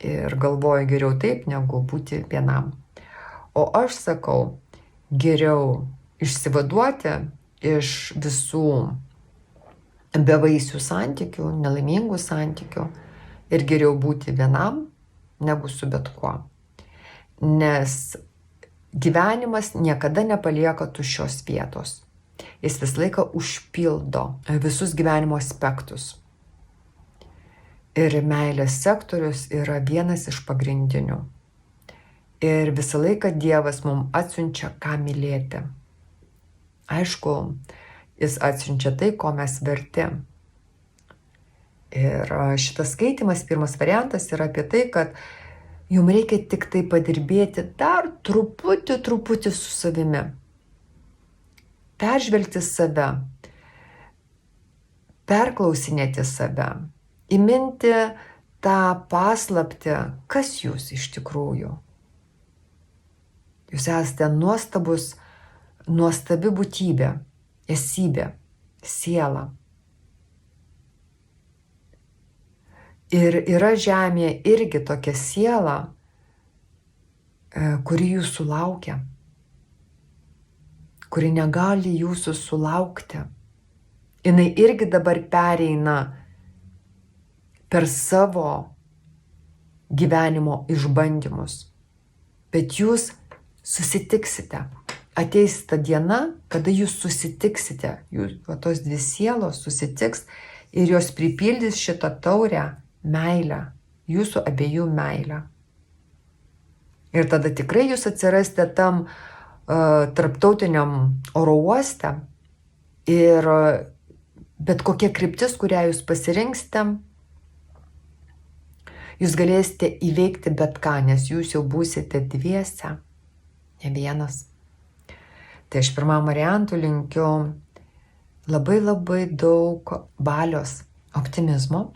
ir galvoja geriau taip, negu būti vienam. O aš sakau, geriau išsivaduoti iš visų bevaisių santykių, nelaimingų santykių ir geriau būti vienam, negu su bet kuo. Nes gyvenimas niekada nepalieka tuščios vietos. Jis visą laiką užpildo visus gyvenimo aspektus. Ir meilės sektorius yra vienas iš pagrindinių. Ir visą laiką Dievas mums atsiunčia, ką mylėti. Aišku, jis atsiunčia tai, ko mes verti. Ir šitas skaitimas, pirmas variantas yra apie tai, kad jums reikia tik tai padirbėti dar truputį su savimi. Peržvelgti save, perklausinėti save, įminti tą paslaptį, kas jūs iš tikrųjų. Jūs esate nuostabi būtybė, esybė, siela. Ir yra žemėje irgi tokia siela, kuri jūsų laukia, kuri negali jūsų sulaukti. Jinai irgi dabar pereina per savo gyvenimo išbandymus. Bet jūs susitiksite. Ateis ta diena, kada jūs susitiksite. Tos dvi sielos susitiks ir jos pripildys šitą taurę meilę. Jūsų abiejų meilę. Ir tada tikrai jūs atsirasite tam tarptautiniam oro uoste ir bet kokia kryptis, kurią jūs pasirinksite, jūs galėsite įveikti bet ką, nes jūs jau būsite dviese, ne vienas. Tai aš pirmam variantui linkiu labai daug valios, optimizmo,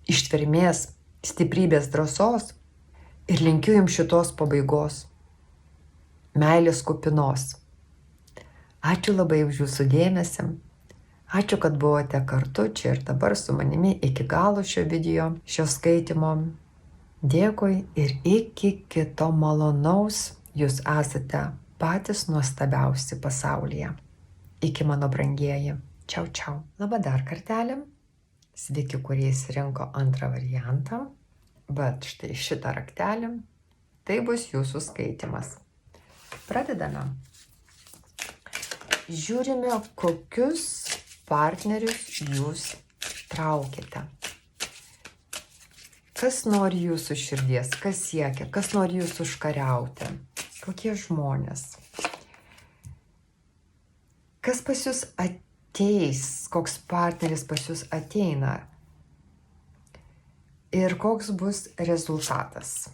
ištvermės, stiprybės, drąsos ir linkiu jums šitos pabaigos, meilės kupinos. Ačiū labai už jūsų dėmesį. Ačiū, kad buvote kartu čia ir dabar su manimi iki galo šio video, šio skaitimo. Dėkui ir iki kito malonaus. Jūs esate patys nuostabiausi pasaulyje. Iki mano brangieji. Čiau, čiau. Labą dar kartelį. Sveiki, kurie įsirinko antrą variantą. Bet štai šitą raktelį. Tai bus jūsų skaitimas. Pradedame. Žiūrime, kokius partnerius jūs traukite. Kas nori jūsų širdies, kas siekia, kas nori jūs užkariauti, kokie žmonės. Kas pas jūs ateis, koks partneris pas jūs ateina ir koks bus rezultatas,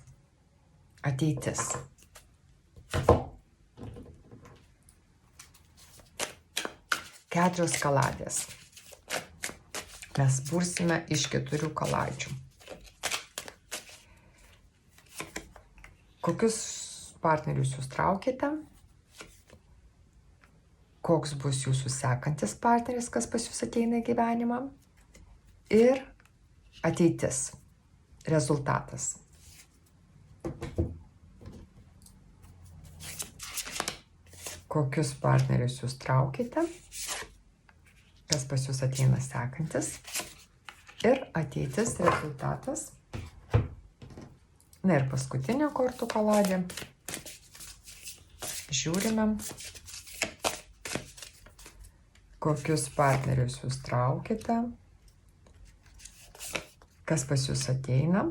ateitis. Keturios kaladės. Mes bursime iš 4 kaladžių. Kokius partnerius jūs traukite? Koks bus jūsų sekantis partneris, kas pas jūs ateina į gyvenimą? Ir ateitis, rezultatas. Kokius partnerius jūs traukite? Kas pas jūs ateina sekantis ir ateitis, rezultatas. Na ir paskutinė kortų kaladė. Žiūrime, kokius partnerius jūs traukite, kas pas jūs ateina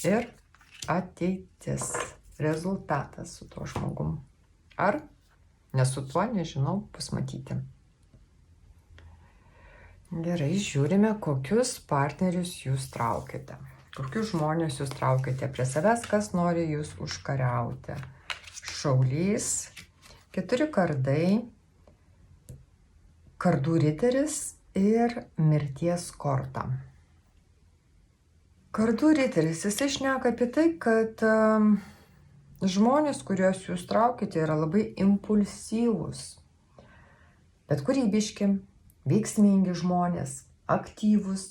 ir ateitis, rezultatas su tuo žmogum. Ar ne su tuo, nežinau, bus matyti. Gerai, žiūrime, kokius partnerius jūs traukite. Kokius žmonės jūs traukite prie savęs, kas nori jūs užkariauti. Šaulys, 4 kardai, kardų riteris ir mirties korta. Kardų riteris, jisai šneka apie tai, kad žmonės, kuriuos jūs traukite, yra labai impulsyvūs. bet kūrybiški, veiksmingi žmonės, aktyvūs,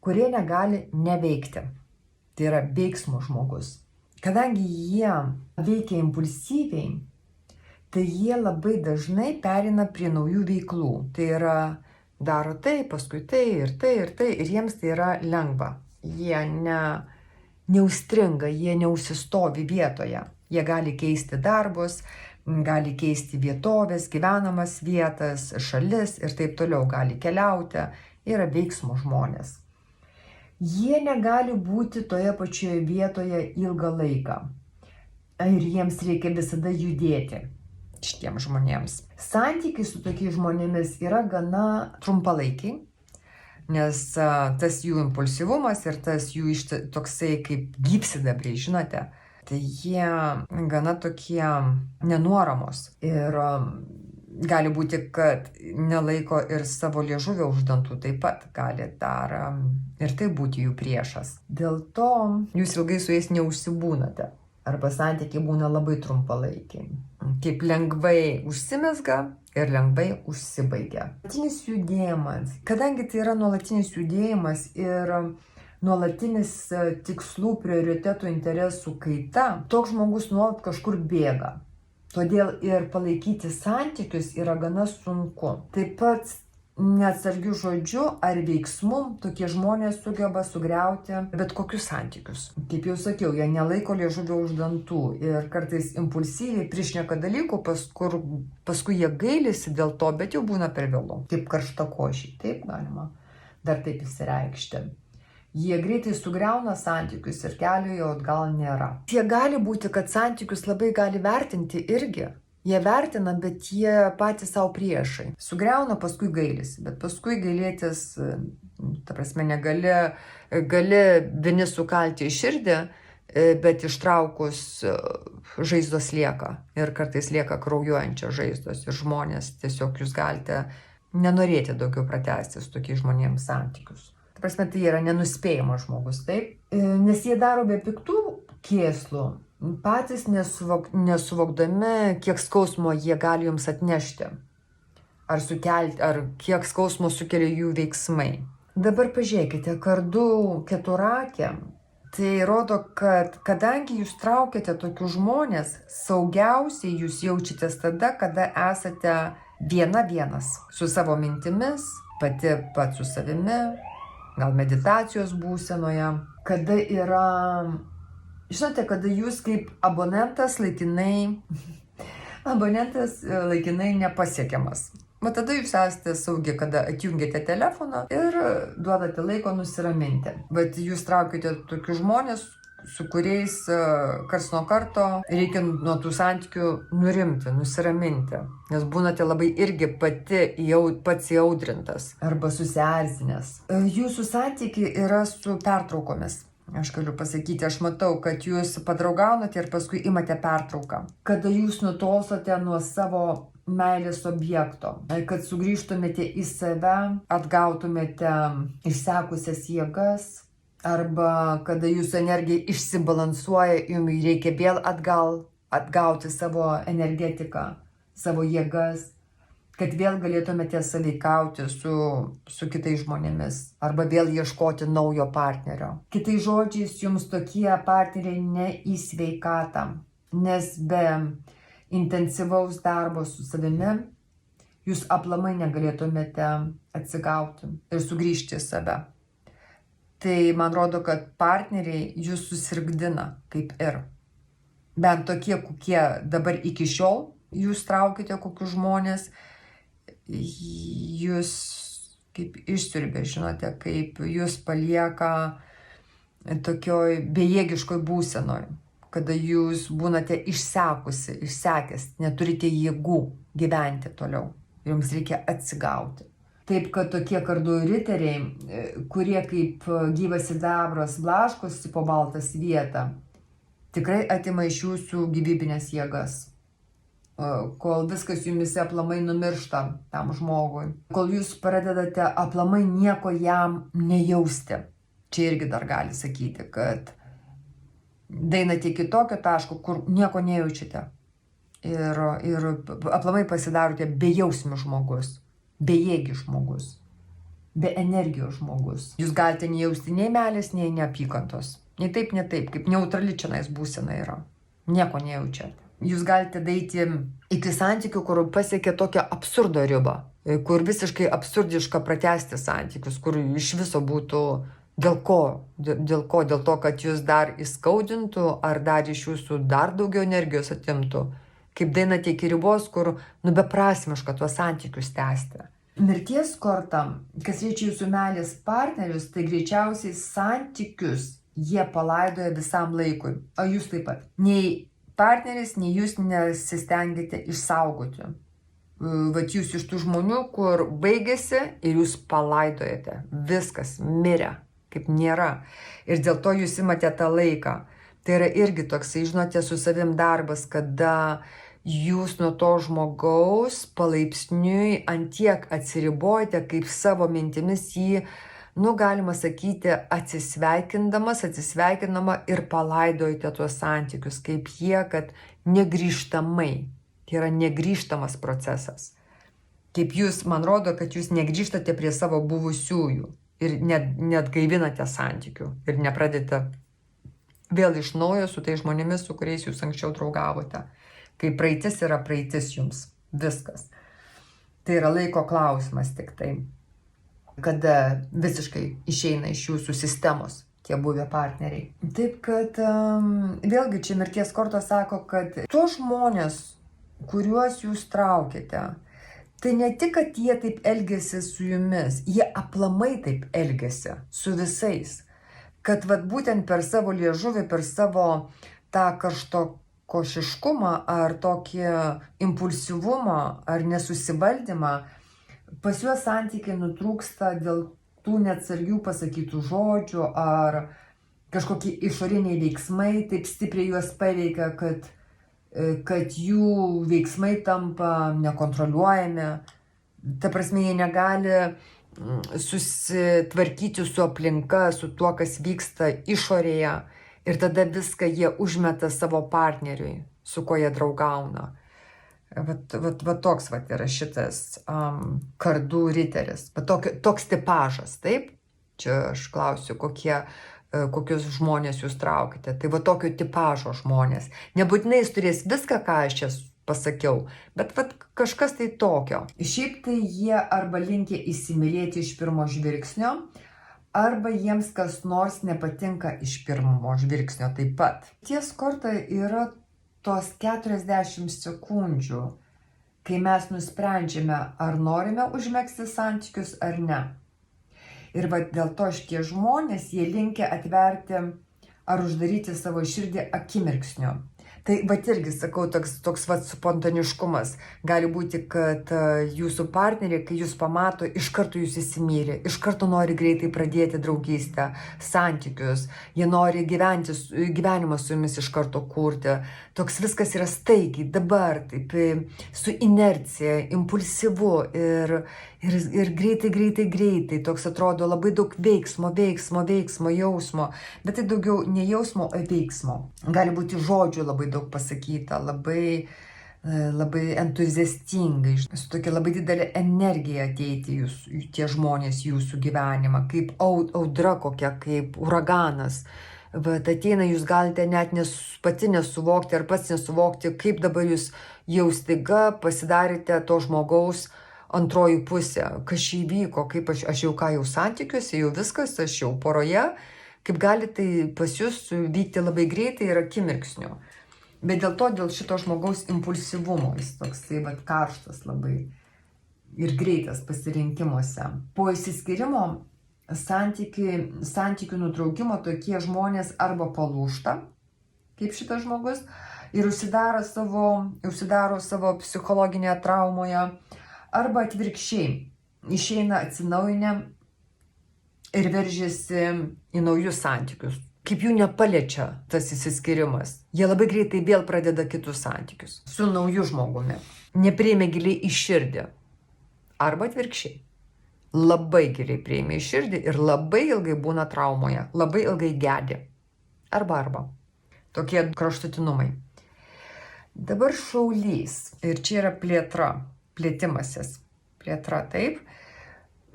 kurie negali neveikti. Tai yra veiksmo žmogus. Kadangi jie veikia impulsyviai, tai jie labai dažnai pereina prie naujų veiklų. Tai yra daro tai, paskui tai ir tai ir tai ir jiems tai yra lengva. Jie neužstringa, jie neužsistovi vietoje. Jie gali keisti darbus, gali keisti vietovės, gyvenamas vietas, šalis ir taip toliau, gali keliauti, yra veiksmo žmonės. Jie negali būti toje pačioje vietoje ilgą laiką ir jiems reikia visada judėti šitiems žmonėms. Santykiai su tokiais žmonėmis yra gana trumpalaikiai, nes tas jų impulsyvumas ir tas jų toksai kaip gyvsidabriai, žinote, tai jie gana tokie nenuoramos ir gali būti, kad nelaiko ir savo liežuvio už dantų, taip pat gali dar ir tai būti jų priešas. Dėl to jūs ilgai su jais neužsibūnate, arba santykiai būna labai trumpalaikiai. Kaip lengvai užsimezga ir lengvai užsibaigia. Nuolatinis judėjimas. Kadangi tai yra nuolatinis judėjimas ir nuolatinis tikslų, prioritetų, interesų kaita, toks žmogus nuolat kažkur bėga. Todėl ir palaikyti santykius yra gana sunku. Taip pat neatsargių žodžių ar veiksmų tokie žmonės sugeba sugriauti bet kokius santykius. Kaip jau sakiau, jie nelaiko liežuvio už dantų ir kartais impulsyviai prišneka dalykų, paskui jie gailisi dėl to, bet jau būna per vėlu. Kaip karštakošiai, taip galima dar taip įsireikšti. Jie greitai sugriauna santykius ir kelio jau atgal nėra. Jie gali būti, kad santykius labai gali vertinti irgi. Jie vertina, bet jie patys savo priešai. Sugriauna, paskui gailisi, bet paskui gailėtis, ta prasme, gali vieni sukalti į širdį, bet ištraukus žaizdos lieka. Ir kartais lieka kraujuojančios žaizdos. Ir žmonės tiesiog jūs galite nenorėti daugiau pratęsti su tokiais žmonėms santykius. Ta prasme, tai yra nenuspėjamas žmogus, taip? Nes jie daro be piktų kėslų, patys nesuvokdami, kiek skausmo jie gali jums atnešti. Ar sukelti, ar kiek skausmo sukelia jų veiksmai. Dabar pažiūrėkite, kardų keturakė. Tai rodo, kad kadangi jūs traukiate tokius žmonės, saugiausiai jūs jaučiatės tada, kada esate vienas su savo mintimis, pat su savimi, gal meditacijos būsenoje, kada yra, žinote, kada jūs kaip abonentas laikinai nepasiekiamas. O tada jūs esate saugi, kada atjungiate telefoną ir duodate laiko nusiraminti. Bet jūs traukite tokius žmonės, su kuriais karts nuo karto reikia nuo tų santykių nurimti, nusiraminti. Nes būnate labai irgi pats įaudrintas arba susierzinęs. Jūsų santykiai yra su pertraukomis. Aš galiu pasakyti, aš matau, kad jūs padraugaunate ir paskui imate pertrauką. Kada jūs nutolstate nuo savo meilės objekto, kad sugrįžtumėte į save, atgautumėte išsekusias jėgas, arba kada jūsų energija išsibalansuoja, jums reikia vėl atgauti savo energetiką, savo jėgas, kad vėl galėtumėte sąveikauti su kitais žmonėmis, arba vėl ieškoti naujo partnerio. Kitais žodžiais, jums tokie partneriai ne į sveikatą, nes be intensyvaus darbo su savimi jūs aplamai negalėtumėte atsigauti ir sugrįžti į save. Tai man rodo, kad partneriai jūs susirgdina kaip ir. Bent tokie, kokie dabar iki šiol jūs traukite kokius žmonės, jūs kaip išsiurbė, žinote, kaip jūs palieka tokioj bejėgiškoj būsenoj, kada jūs būnate išsekęs, neturite jėgų gyventi toliau, jums reikia atsigauti. Taip, kad tokie kardų riteriai, kurie kaip gyvas sidabras blaškosi po baltą vietą, tikrai atima iš jūsų gyvybinės jėgas, kol viskas jumise aplamai numiršta tam žmogui, kol jūs pradedate aplamai nieko jam nejausti. Čia irgi dar gali sakyti, kad daeinate iki tokio taško, kur nieko nejaučiate. ir aplamai pasidarote bejausmis žmogus, bejėgis žmogus, be energijos žmogus. Jūs galite nejausti nei meilės, nei neapykantos. Nei taip, kaip neutrali čionais būsena yra. Nieko nejaučiate. Jūs galite daeiti iki santykių, kur pasiekia tokią absurdo ribą, kur visiškai absurdiška pratęsti santykius, kur iš viso būtų dėl ko? Dėl to, kad jūs dar įskaudintų, ar dar iš jūsų dar daugiau energijos atimtų. Kaip daeinate iki ribos, kur beprasmiška tuos santykius tęsti. Mirties korta, kas liečia jūsų meilės partnerius, tai greičiausiai santykius jie palaidoja visam laikui, o jūs taip pat. Nei partneris, nei jūs nesistengite išsaugoti. Vat jūs iš tų žmonių, kur baigėsi ir jūs palaidojate. Viskas, mirė, kaip nėra. Ir dėl to jūs imate tą laiką. Tai yra irgi toksai, žinote, su savim darbas, kada jūs nuo to žmogaus palaipsniui antiek atsiribojate, kaip savo mintimis jį, galima sakyti, atsisveikindama ir palaidojate tuos santykius, kaip jie, kad negrįžtamai. Tai yra negrįžtamas procesas. Kaip jūs, man rodo, kad jūs negrįžtate prie savo buvusiųjų ir net gaivinate santykių ir nepradėte vėl iš naujo su tai žmonėmis, su kuriais jūs anksčiau draugavote. Kai praeitis yra praeitis jums. Viskas. Tai yra laiko klausimas tik tai, kada visiškai išeina iš jūsų sistemos tie buvę partneriai. Taip kad vėlgi čia mirties kortos sako, kad tuos žmonės, kuriuos jūs traukiate, tai ne tik, kad jie taip elgiasi su jumis, jie aplamai taip elgiasi su visais. Kad vat būtent per savo liežuvį, per savo tą karštakošiškumą ar tokį impulsyvumą ar nesusivaldymą, pas juos santykiai nutrūksta dėl tų neatsargių pasakytų žodžių ar kažkokie išoriniai veiksmai taip stipriai juos paveikia, kad jų veiksmai tampa nekontroliuojami. Ta prasme, jie negali susitvarkyti su aplinka, su tuo, kas vyksta išorėje ir tada viską jie užmeta savo partneriui, su kuo jie draugauna. Va toks yra šitas kardų riteris. Toks tipažas, taip? Čia aš klausiu, kokius žmonės jūs traukite. Tai va tokio tipažo žmonės. Nebūtinai jis turės viską, ką aš čia pasakiau, bet kažkas tai tokio. Šiaip tai jie arba linkia įsimylėti iš pirmo žvilgsnio, arba jiems kas nors nepatinka iš pirmo žvilgsnio taip pat. Ties korta yra tos 40 sekundžių, kai mes nusprendžiame, ar norime užmegzti santykius ar ne. Ir dėl to šitie žmonės, jie linkia atverti ar uždaryti savo širdį akimirksniu. Tai irgi sakau, toks spontaniškumas. Gali būti, kad jūsų partneriai, kai jūs pamato, iš karto jūs įsimyli, iš karto nori greitai pradėti draugystę, santykius, jie nori gyvenimą su jumis iš karto kurti. Toks viskas yra staigiai, dabar, taip, su inercija, impulsyvu ir greitai. Toks atrodo labai daug veiksmo, jausmo, bet tai daugiau ne jausmo, o veiksmo. Gali būti žodžių labai daug pasakyta, labai entuziastingai, su tokia labai didelė energija ateiti tie žmonės jūsų gyvenimą, kaip audra kokia, kaip uraganas. Ateina, jūs galite net pati nesuvokti ar pats nesuvokti, kaip dabar jūs jau staiga pasidarėte to žmogaus antroji pusė, kas čia įvyko, kaip aš jau santykiuose, jau viskas, aš jau poroje, kaip gali tai pas jūs vykti labai greitai ir akimirksniu. Bet dėl šito žmogaus impulsyvumo, jis toksai karštas labai ir greitas pasirinkimuose. Po išsiskyrimo santykių nutraukimo tokie žmonės arba palūžta, kaip šitas žmogus, ir užsidaro savo psichologinėje traumoje, arba atvirkščiai išeina atsinaujinę ir veržiasi į naujus santykius. Kaip jų nepaliečia tas išsiskyrimas. Jie labai greitai vėl pradeda kitus santykius su nauju žmogumi. Nepriėmė giliai į širdį. Arba atvirkščiai. Labai giliai priėmė į širdį ir labai ilgai būna traumoje. Labai ilgai gedi. Arba. Tokie kraštutinumai. Dabar šaulys. Ir čia yra plėtra, plėtimasis. Plėtra, taip.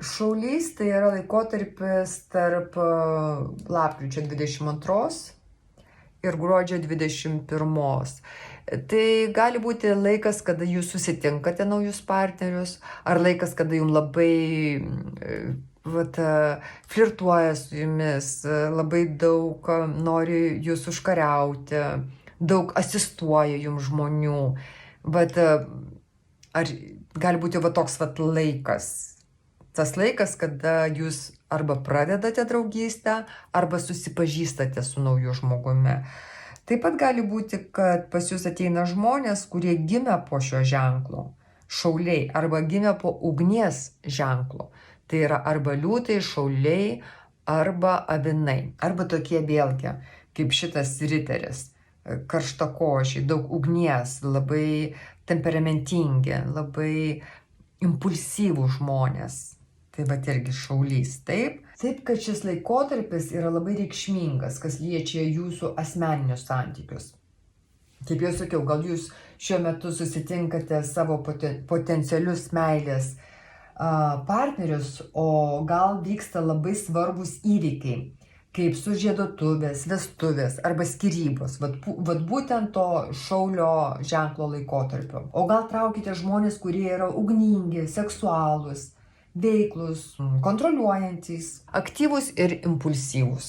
Šaulys tai yra laikotarpis tarp lapkričio 22 ir gruodžio 21. Tai gali būti laikas, kada jūs susitinkate naujus partnerius, ar laikas, kada jums labai flirtuoja su jumis, labai daug nori jūs užkariauti, daug asistuoja jums žmonių. Ar gali būti toks laikas? Tas laikas, kada jūs arba pradedate draugystę, arba susipažįstate su nauju žmogumi. Taip pat gali būti, kad pas jūs ateina žmonės, kurie gimė po šio ženklo, šauliai, arba gimė po ugnies ženklo. Tai yra arba liūtai, šauliai, arba avinai. Arba tokie vėlgi, kaip šitas riteris, karštakošiai, daug ugnies, labai temperamentingi, labai impulsyvų žmonės. Tai irgi šaulys, taip. Taip, kad šis laikotarpis yra labai reikšmingas, kas liečia jūsų asmeninius santykius. Kaip jau sakiau, gal jūs šiuo metu susitinkate savo potencialius meilės partnerius, o gal vyksta labai svarbus įvykiai, kaip sužiedotuvės, vestuvės arba skyrybos, būtent to šaulio ženklo laikotarpio. O gal traukite žmonės, kurie yra ugningi, seksualūs, veiklus, kontroliuojantys, aktyvūs ir impulsyvūs.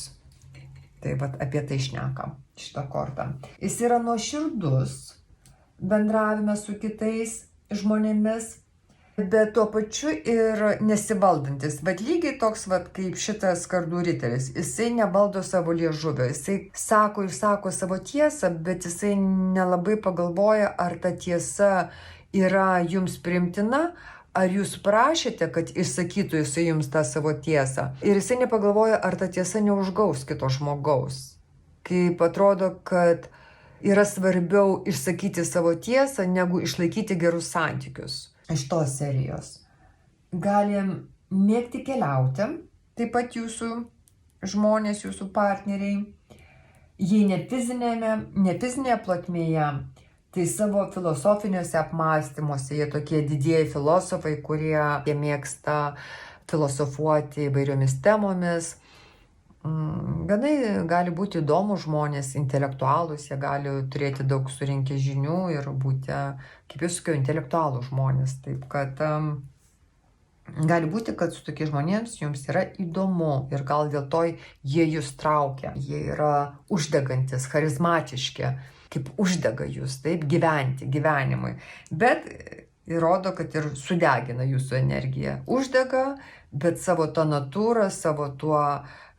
Tai apie tai šnekam šitą kortą. Jis yra nuoširdus bendravime su kitais žmonėmis, bet tuo pačiu ir nesivaldantis. Lygiai toks kaip šitas kardų riteris. Jisai nevaldo savo liežuvio. Jisai išsako savo tiesą, bet jisai nelabai pagalvoja, ar ta tiesa yra jums priimtina, ar jūs prašėte, kad išsakytų jisai jums tą savo tiesą. Ir jisai nepagalvoja, ar ta tiesa neužgaus kito žmogaus. Kaip atrodo, kad yra svarbiau išsakyti savo tiesą, negu išlaikyti gerus santykius. Iš tos serijos. Galim mėgti keliauti, taip pat jūsų žmonės, jūsų partneriai. Jei ne fizinėje plotmėje, tai savo filosofiniuose apmąstymuose jie tokie didieji filosofai, kurie mėgsta filosofuoti įvairiomis temomis. Gana gali būti įdomūs žmonės, intelektualūs, jie gali turėti daug surinkę žinių ir būti, kaip jau sakiau, intelektualūs žmonės. Taip kad gali būti, kad su tokiais žmonėms jums yra įdomu ir gal dėl to jie jūs traukia. Jie yra uždegantis, charizmatiški, kaip uždega jūs, taip, gyvenimui. Bet įrodo, kad ir sudegina jūsų energiją. Uždega, bet savo tą natūrą, savo tuo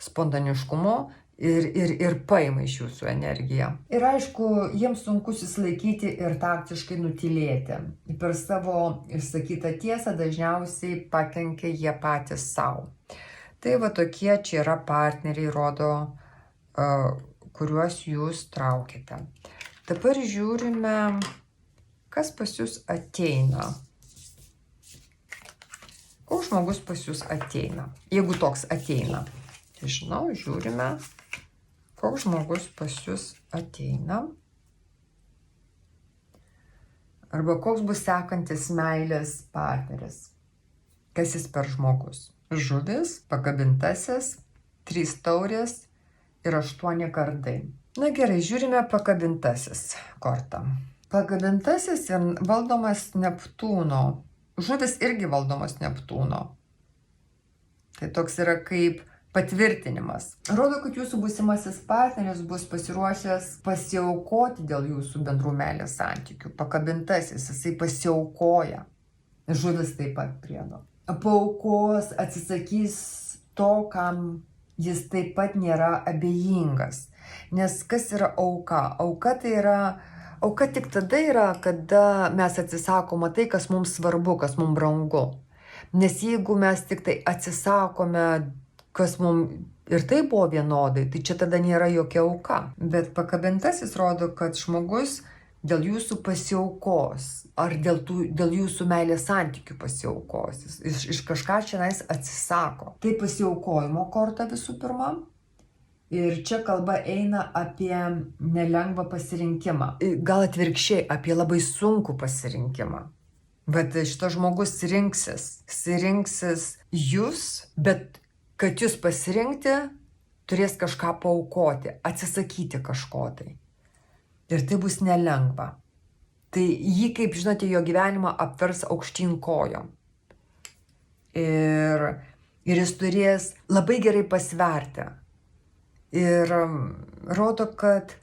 spontaniškumu ir paima iš jūsų energiją. Ir aišku, jiems sunku susilaikyti ir taktiškai nutylėti. Per savo išsakytą tiesą dažniausiai pakenkia jie patys savo. Tai tokie čia yra partneriai, rodo, kuriuos jūs traukite. Dabar žiūrime, kas pas jūs ateina. Koks žmogus pas jūs ateina, jeigu toks ateina. Žinau, žiūrime, koks žmogus pas jūs ateina. Arba koks bus sekantis meilės partneris. Kas jis per žmogus? Žuvis, pakabintasis, 3 taurės ir 8 kardai. Na gerai, žiūrime pakabintasis kortą. Pakabintasis valdomas Neptūno. Žuvis irgi valdomas Neptūno. Tai toks yra kaip patvirtinimas. Rodo, kad jūsų būsimasis partneris bus pasiruošęs pasiaukoti dėl jūsų bendrų meilės santykių. Pakabintasis, jisai pasiaukoja. Žuvis taip pat priedo. Paaukos, atsisakys to, kam jis taip pat nėra abejingas. Nes kas yra auka? Auka tik tada yra, kada mes atsisakome tai, kas mums svarbu, kas mums brangu. Nes jeigu mes tik tai atsisakome, kas mums ir tai buvo vienodai, tai čia tada nėra jokia auka. Bet pakabintasis rodo, kad žmogus dėl jūsų pasiaukos, ar dėl jūsų meilės santykių pasiaukos. Iš kažką šiandien atsisako. Tai pasiaukojimo korta visų pirma. Ir čia kalba eina apie nelengvą pasirinkimą. Gal atvirkščiai, apie labai sunkų pasirinkimą. Bet šitas žmogus rinksis jūs, bet kad jūs pasirinkti, turės kažką paaukoti, atsisakyti kažko tai. Ir tai bus nelengva. Tai jį, kaip žinote, jo gyvenimą apvers aukštyn kojom. Ir jis turės labai gerai pasverti. Ir rodo, kad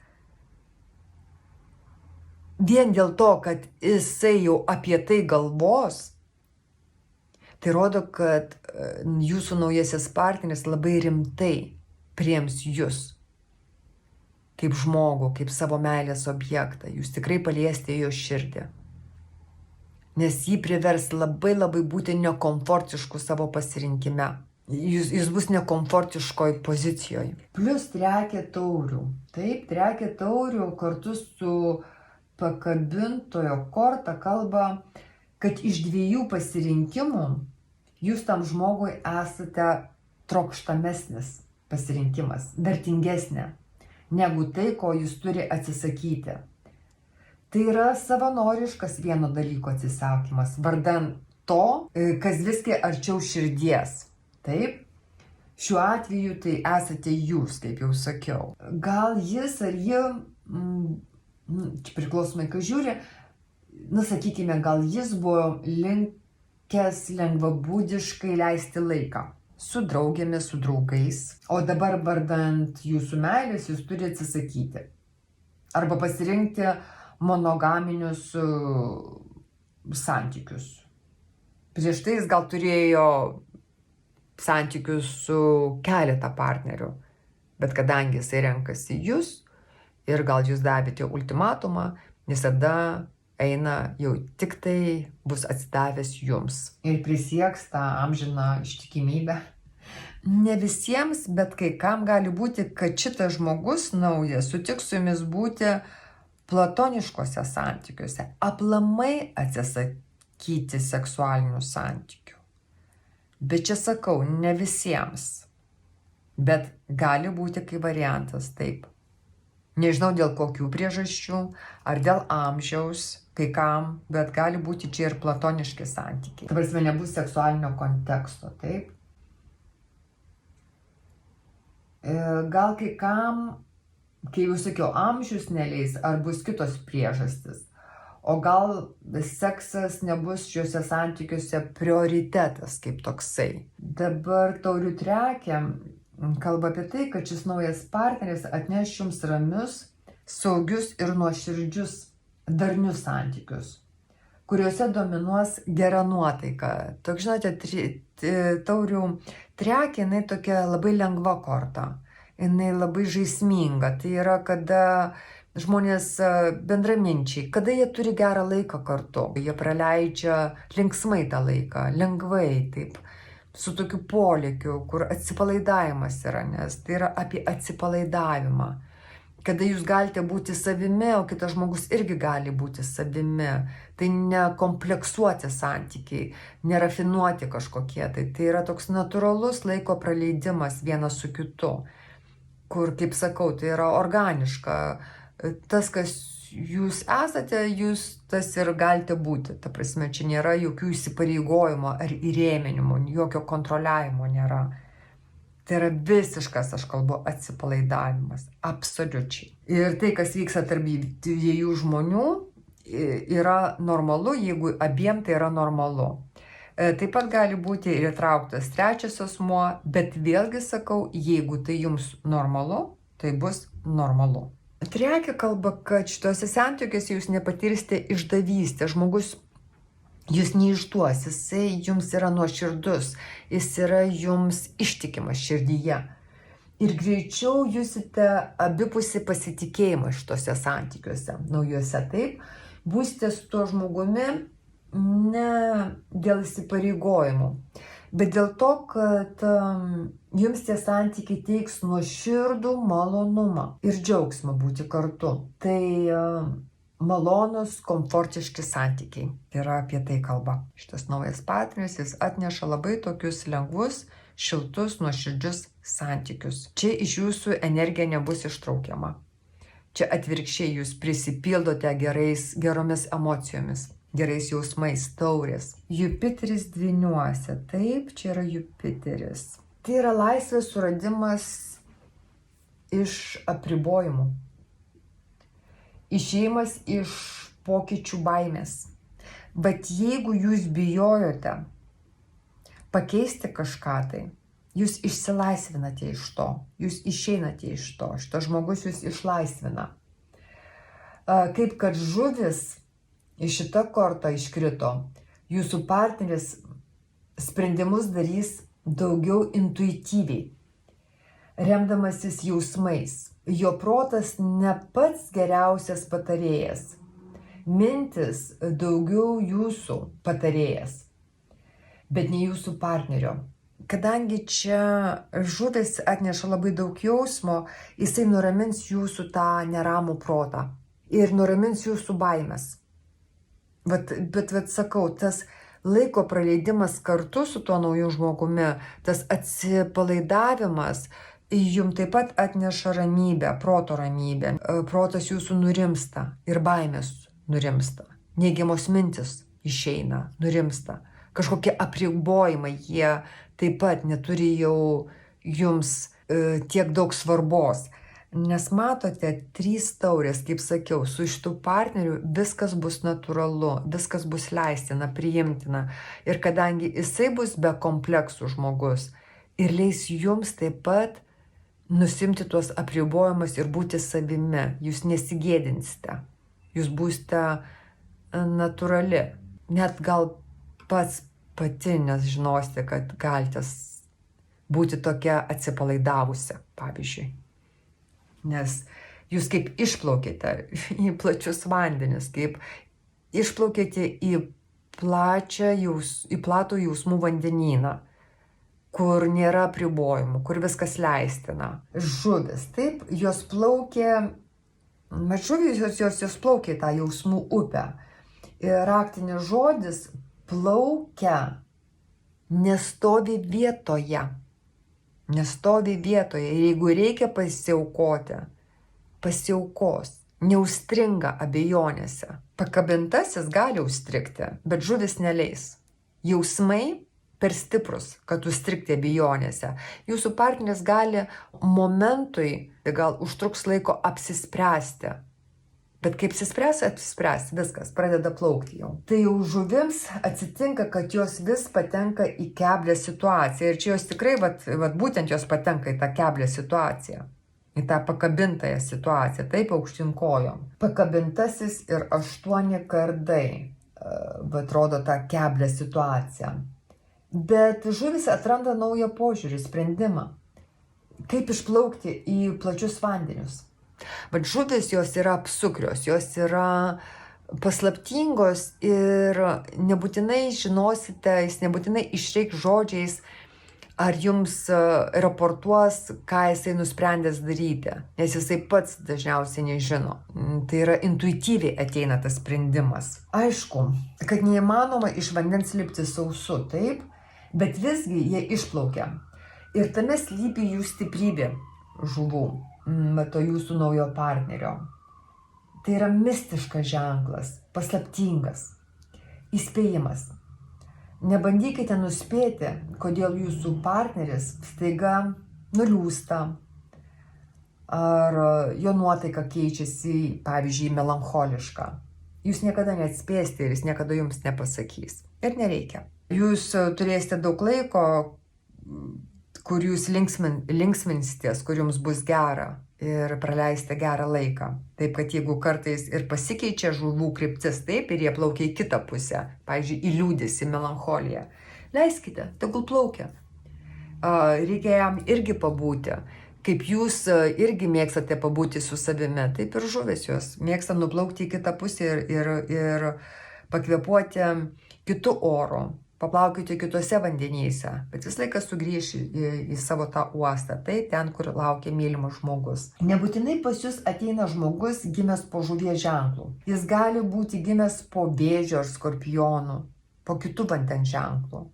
vien dėl to, kad jisai jau apie tai galvos, tai rodo, kad jūsų naujasis partneris labai rimtai priims jūs kaip žmogų, kaip savo meilės objektą. Jūs tikrai paliesite jo širdį. Nes jį privers labai būti nekomfortišku savo pasirinkime. Jis bus nekomfortiškoj pozicijoje. Plius trekė taurių. Taip, trekė taurių kartu su pakabintojo korta kalba, kad iš dviejų pasirinkimų jūs tam žmogui esate trokštamesnis pasirinkimas, vertingesnė, negu tai, ko jis turi atsisakyti. Tai yra savanoriškas vieno dalyko atsisakymas, vardan to, kas viskai arčiau širdies. Taip, šiuo atveju tai esate jūs, kaip jau sakiau. Gal jis ar ji, čia priklausomai, kai žiūri, sakykime, gal jis buvo linkęs lengvabūdiškai leisti laiką su draugėmis, su draugais, o dabar vardant jūsų meilės jūs turi atsisakyti. Arba pasirinkti monogaminius santykius. Prieš tai jis gal turėjo santykius su keletą partnerių, bet kadangi jisai renkasi jūs ir gal jūs davėte ultimatumą, jis tada eina jau tik tai bus atsidavęs jums. Ir prisieks tą amžiną ištikimybę. Ne visiems, bet kai kam gali būti, kad šitas žmogus naujas sutiks su jumis būti platoniškose santykiuose, aplamai atsisakyti seksualinių santykių. Bet čia sakau, ne visiems, bet gali būti kaip variantas, taip. Nežinau dėl kokių priežasčių, ar dėl amžiaus, kai kam, bet gali būti čia ir platoniški santykiai. Ta prasme, nebus seksualinio konteksto, taip. Gal kai kam, kai jau sakiau, amžius neleis, ar bus kitos priežastis. O gal seksas nebus šiuose santykiuose prioritetas kaip toksai. Dabar taurių trekė kalba apie tai, kad šis naujas partneris atneš jums ramius, saugius ir nuoširdžius, darnius santykius, kuriuose dominuos gera nuotaika. Toks, žinote, taurių trekė, jinai tokia labai lengva korta, jinai labai žaisminga. Tai yra, kada žmonės bendraminčiai, kada jie turi gerą laiką kartu, jie praleidžia linksmai tą laiką, lengvai, taip, su tokiu polėkiu, kur atsipalaidavimas yra, nes tai yra apie atsipalaidavimą. Kada jūs galite būti savimi, o kitas žmogus irgi gali būti savimi. Tai nekompleksuoti santykiai, nerafinuoti kažkokie. Tai yra toks natūralus laiko praleidimas vienas su kitu, kur, kaip sakau, tai yra organiška. Tas, kas jūs esate, jūs tas ir galite būti. Ta prasme, čia nėra jokių įsipareigojimo ar įrėminimo, jokio kontroliavimo nėra. Tai yra visiškas, aš kalbu, atsipalaidavimas. Absoliučiai. Ir tai, kas vyksta tarp dviejų žmonių, yra normalu, jeigu abiem tai yra normalu. Taip pat gali būti ir įtrauktas trečias asmuo, bet vėlgi sakau, jeigu tai jums normalu, tai bus normalu. Trekė kalba, kad šituose santykiuose jūs nepatirsite išdavystę. Žmogus jūs neišduos, jisai jums yra nuoširdus, jis yra jums ištikimas širdyje. Ir greičiau jūsite abipusį pasitikėjimą šituose santykiuose, naujuose, taip. Būsite su tuo žmogumi ne dėl įsipareigojimų, bet dėl to, kad jums tie santykiai teiks nuoširdų malonumą ir džiaugsmą būti kartu. Tai malonus, komfortiški santykiai. Tai yra apie tai kalba. Šitas naujas partneris, jis atneša labai tokius lengvus, šiltus, nuoširdžius santykius. Čia iš jūsų energija nebus ištraukiama. Čia atvirkščiai jūs prisipildote geromis emocijomis, gerais jausmais, taurės. Jupiteris dvyniuose. Taip, čia yra Jupiteris. Tai yra laisvės suradimas iš apribojimų. Išėjimas iš pokyčių baimės. Bet jeigu jūs bijojote pakeisti kažką tai, jūs išsilaisvinate iš to, jūs išeinate iš to, šitas žmogus jūs išlaisvina. Kaip kad žuvis iš šitą kortą iškrito, jūsų partneris sprendimus darys daugiau intuityviai, remdamasis jausmais. Jo protas ne pats geriausias patarėjas, mintis daugiau jūsų patarėjas, bet ne jūsų partnerio. Kadangi čia žuvis atneša labai daug jausmo, jisai nuramins jūsų tą neramų protą ir nuramins jūsų baimės. Bet sakau, tas laiko praleidimas kartu su tuo nauju žmogumi, tas atsipalaidavimas, jums taip pat atneša ramybę, proto ramybę. Protas jūsų nurimsta ir baimės nurimsta. Neigiamos mintis išeina, nurimsta. Kažkokie apribojimai, jie taip pat neturi jau jums tiek daug svarbos. Nes matote, 3 taurės, kaip sakiau, su šitų partnerių viskas bus natūralu, viskas bus leistina, priimtina. Ir kadangi jisai bus be kompleksų žmogus ir leis jums taip pat nusimti tuos apribojimus ir būti savimi, jūs nesigėdinsite, jūs būsite natūrali. Net gal pati nežinosite, kad galite būti tokia atsipalaidavusi, pavyzdžiui. Nes jūs kaip išplaukėte į plačius vandenis, kaip išplaukėte į platų jausmų vandenyną, kur nėra apribojimų, kur viskas leistina. Žuvis, taip, jos plaukė, jos plaukė tą jausmų upę. Ir raktinis žodis plaukia, nestovi vietoje. Nestovi vietoje. Ir jeigu reikia pasiaukoti, pasiaukos. Neužstringa abejonėse. Pakabintasis gali užstrigti, bet žuvis neleis. Jausmai per stiprus, kad užstrigti abejonėse. Jūsų partneris gali momentui, gal užtruks laiko apsispręsti. Bet kaip apsispręs, viskas, pradeda plaukti jau. Tai jau žuvims atsitinka, kad jos vis patenka į keblią situaciją. Ir čia jos tikrai, būtent jos patenka į tą keblią situaciją. Į tą pakabintąją situaciją, taip aukštyn kojom. Pakabintasis ir 8 kardai, rodo tą keblią situaciją. Bet žuvis atranda naują požiūrį, sprendimą. Kaip išplaukti į plačius vandenius. Bet žuvis jos yra apsukrios, jos yra paslaptingos ir nebūtinai žinosite, jis nebūtinai išreikš žodžiais, ar jums raportuos, ką jisai nusprendęs daryti, nes jisai pats dažniausiai nežino. Tai yra intuityviai ateina tas sprendimas. Aišku, kad neįmanoma iš vandens lipti sausu, taip, bet visgi jie išplaukia. Ir tame slypi jų stiprybė žuvų. To jūsų naujo partnerio. Tai yra mistiškas ženklas, paslaptingas, įspėjimas. Nebandykite nuspėti, kodėl jūsų partneris staiga nuliūsta, ar jo nuotaika keičiasi, pavyzdžiui, melancholiška. Jūs niekada neatspėsite ir jis niekada jums nepasakys. Ir nereikia. Jūs turėsite daug laiko, kur jūs linksminsitės, kur jums bus gera ir praleisite gerą laiką. Taip, kad jeigu kartais ir pasikeičia žuvų kryptis, taip, ir jie plaukia į kitą pusę, pavyzdžiui, į liūdesį, melancholiją, leiskite, tegul plaukia. Reikia jam irgi pabūti. Kaip jūs irgi mėgstate pabūti su savimi, taip ir žuvis jos mėgsta nuplaukti į kitą pusę ir pakvėpuoti kitų oro. Paplaukite kitose vandenyse, bet vis laiką sugrįš į savo tą uostą, tai ten, kur laukia mylimas žmogus. Nebūtinai pas jūs ateina žmogus gimęs po žuvies ženklų. Jis gali būti gimęs po vėžio ar skorpionų, po kitų vandens ženklų.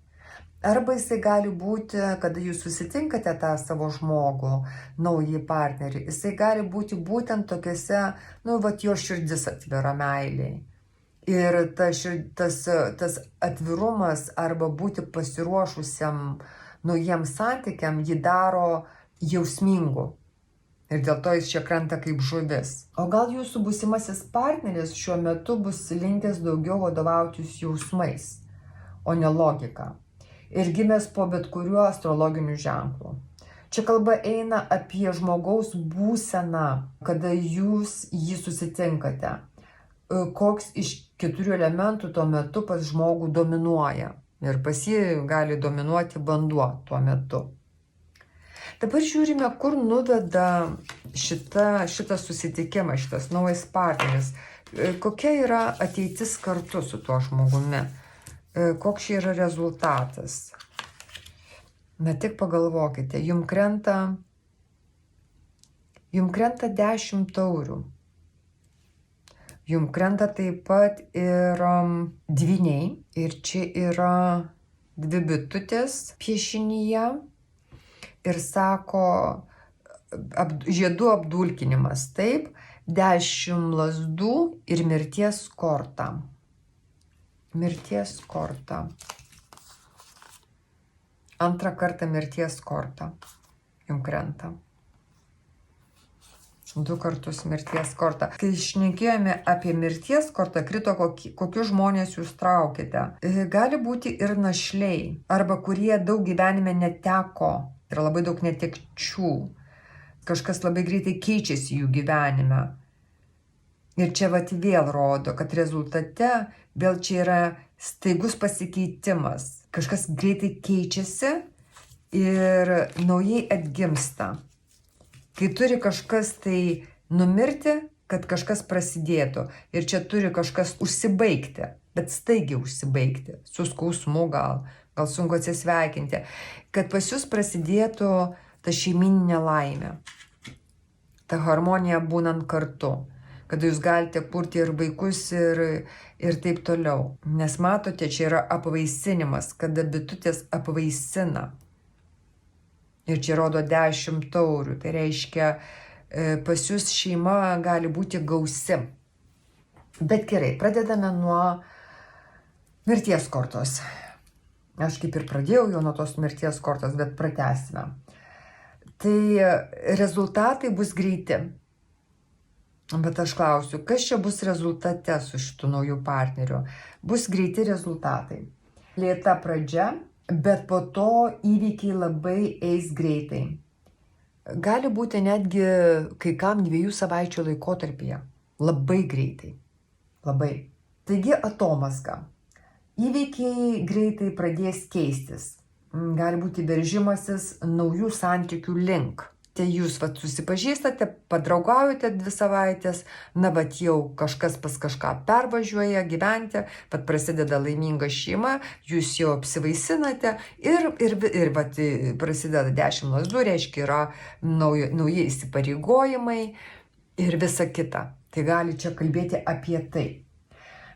Arba jisai gali būti, kada jūs susitinkate tą savo žmogų, naują partnerį, jisai gali būti būtent tokiuose, jo širdis atvira meiliai. Ir tas atvirumas arba būti pasiruošusiam naujiems santykiam jį daro jausmingu. Ir dėl to jis čia krenta kaip žuvis. O gal jūsų būsimasis partneris šiuo metu bus linkęs daugiau vadovautis jausmais, o ne logika. Ir gimęs po bet kuriuo astrologiniu ženklu. Čia kalba eina apie žmogaus būseną, kada jūs jį susitinkate. Koks iš 4 elementų tuo metu pas žmogų dominuoja. Ir pas jį gali dominuoti vanduo tuo metu. Dabar žiūrime, kur nuveda šitas susitikimas, šitas naujas partneris. Kokia yra ateitis kartu su tuo žmogumi. Koks čia yra rezultatas. Na tik pagalvokite, jums krenta 10 taurių. Jums krenta taip pat ir dvyniai. Ir čia yra 2 bitutės piešinyje. Ir sako, žiedų apdulkinimas, taip, 10 lazdų ir mirties korta. Mirties korta. Antrą kartą mirties korta jums krenta. 2 kartus mirties korta. Kai šnekėjome apie mirties kortą, krito kokius žmonės jūs traukite. Gali būti ir našliai, arba kurie daug gyvenime neteko. Yra labai daug netekčių. Kažkas labai greitai keičiasi jų gyvenime. Ir čia vėl rodo, kad rezultate vėl čia yra staigus pasikeitimas. Kažkas greitai keičiasi ir naujai atgimsta. Kai turi kažkas tai numirti, kad kažkas prasidėtų. Ir čia turi kažkas užsibaigti, bet staigiai užsibaigti. Su skausmu gal sunku atsisveikinti. Kad pas jūs prasidėtų ta šeimyninė laimė. Ta harmonija būnant kartu. Kad jūs galite kurti ir vaikus ir taip toliau. Nes matote, čia yra apvaisinimas, kada bitutės apvaisina. Ir čia rodo 10 taurių. Tai reiškia, pas jūs šeima gali būti gausi. Bet gerai, pradedame nuo mirties kortos. Aš kaip ir pradėjau jau nuo tos mirties kortos, bet pratęsime. Tai rezultatai bus greiti. Bet aš klausiu, kas čia bus rezultate su šitų naujų partneriu? Bus greiti rezultatai. Lėta pradžia, bet po to įvykiai labai eis greitai. Gali būti netgi kai kam 2 savaičių laikotarpyje. Labai greitai. Labai. Taigi atomazga. Įvykiai greitai pradės keistis. Gali būti veržimasis naujų santykių link. Tai jūs susipažįstate, padraugaujate 2 savaitės, jau kažkas pas kažką pervažiuoja gyventi, prasideda laiminga šeima, jūs jau apsivaisinate ir prasideda 10 lazdų, reiškia yra nauji įsipareigojimai ir visa kita. Tai gali čia kalbėti apie tai.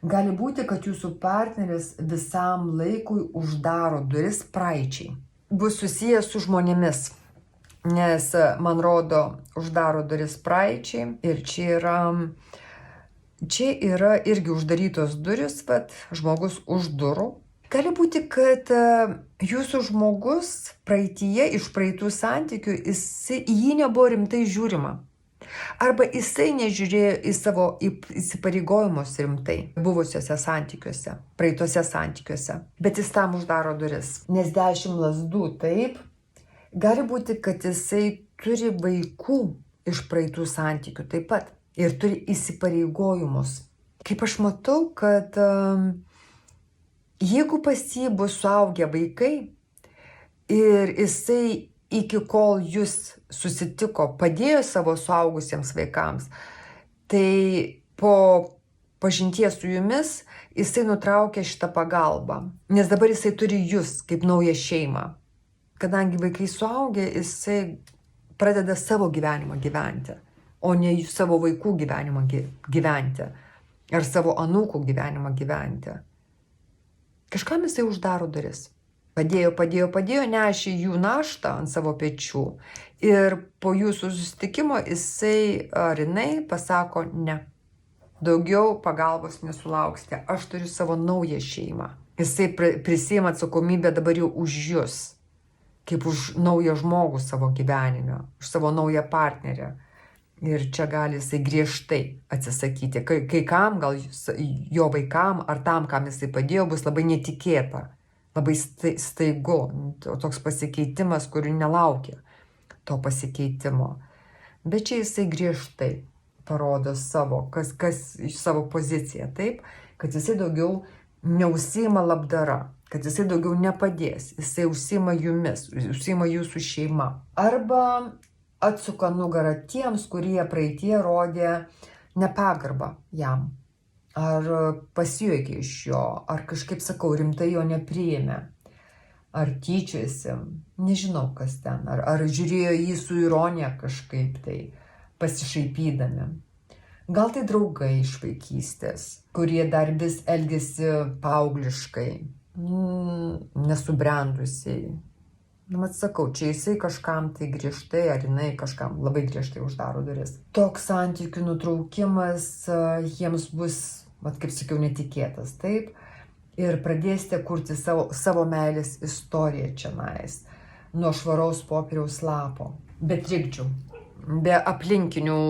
Gali būti, kad jūsų partneris visam laikui uždaro duris praeičiai. Bus susijęs su žmonėmis. Nes, man rodo, uždaro duris praeičiai ir čia yra irgi uždarytos duris, žmogus už durų. Gali būti, kad jūsų žmogus praeityje, iš praeitų santykių, į jį nebuvo rimtai žiūrima. Arba jisai nežiūrėjo į savo įsipareigojimus rimtai buvusiuose santykiuose, praeituose santykiuose. Bet jis tam uždaro duris. Nes 10 lazdų taip. Gali būti, kad jisai turi vaikų iš praeitų santykių taip pat. Ir turi įsipareigojimus. Kaip aš matau, kad jeigu pas jį bus suaugę vaikai ir jisai iki kol jūs susitiko, padėjo savo suaugusiems vaikams, tai po pažinties su jumis jisai nutraukė šitą pagalbą. Nes dabar jisai turi jūs kaip naują šeimą. Kadangi vaikai suaugę, jisai pradeda savo gyvenimą gyventi, o ne savo vaikų gyvenimą gyventi. Ar savo anūkų gyvenimą gyventi. Kažkam jisai uždaro duris. Padėjo, nešė jų naštą ant savo pečių. Ir po jūsų susitikimo jisai ar jinai pasako ne. Daugiau pagalbos nesulauksite. Aš turiu savo naują šeimą. Jisai prisiima atsakomybę dabar jau už jūs. Kaip už naują žmogų savo gyvenime. Už savo naują partnerę. Ir čia gali jisai griežtai atsisakyti. Kai kam, gal jo vaikam ar tam, kam jisai padėjo, bus labai netikėta. Labai staigu. Toks pasikeitimas, kurių nelaukia to pasikeitimo. Bet čia jisai griežtai parodo savo poziciją, taip, kad jisai daugiau neužsiima labdara, kad jisai daugiau nepadės, jisai užsiima jumis, užsiima jūsų šeima. Arba atsuka nugarą tiems, kurie praeitie rodė nepagarbą jam, ar pasijuokė iš jo, ar kažkaip, sakau, rimtai jo nepriėmė, ar tyčiojasi, nežinau kas ten, ar žiūrėjo jį su ironija kažkaip tai, pasišaipydami. Gal tai draugai iš vaikystės, kurie dar vis elgėsi paaugliškai, nesubrendusiai. Mat sakau, čia jisai kažkam tai griežtai, ar jinai kažkam labai griežtai uždaro duris. Toks santykių nutraukimas jiems bus, kaip sakiau, netikėtas, taip? Ir pradėsite kurti savo meilės istoriją čionais, nuo švaraus popieriaus lapo, be trikdžių, be aplinkinių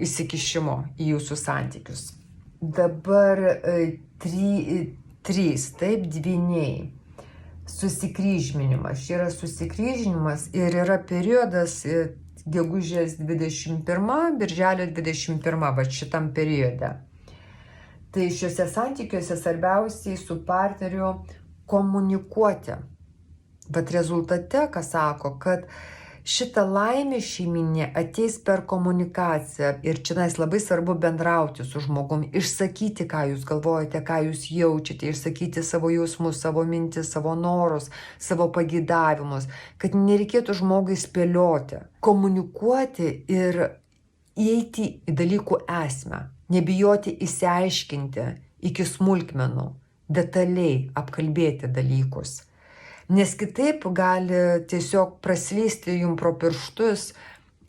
įsikišimo į jūsų santykius. Dabar trys, taip, dvyniai. Susikryžminimas. Čia yra susikryžminimas ir yra periodas gegužės 21, birželio 21, va šitam periode. Tai šiuose santykiuose svarbiausiai su partneriu komunikuoti. Bet rezultate, ką sako, kad šita laimė šeiminė ateis per komunikaciją ir čia labai svarbu bendrauti su žmogumi, išsakyti, ką jūs galvojate, ką jūs jaučiate, išsakyti savo jausmus, savo mintis, savo norus, savo pageidavimus, kad nereikėtų žmogui spėlioti, komunikuoti ir įeiti į dalykų esmę, nebijoti išsiaiškinti iki smulkmenų, detaliai apkalbėti dalykus. Nes kitaip gali tiesiog praslysti jums pro pirštus,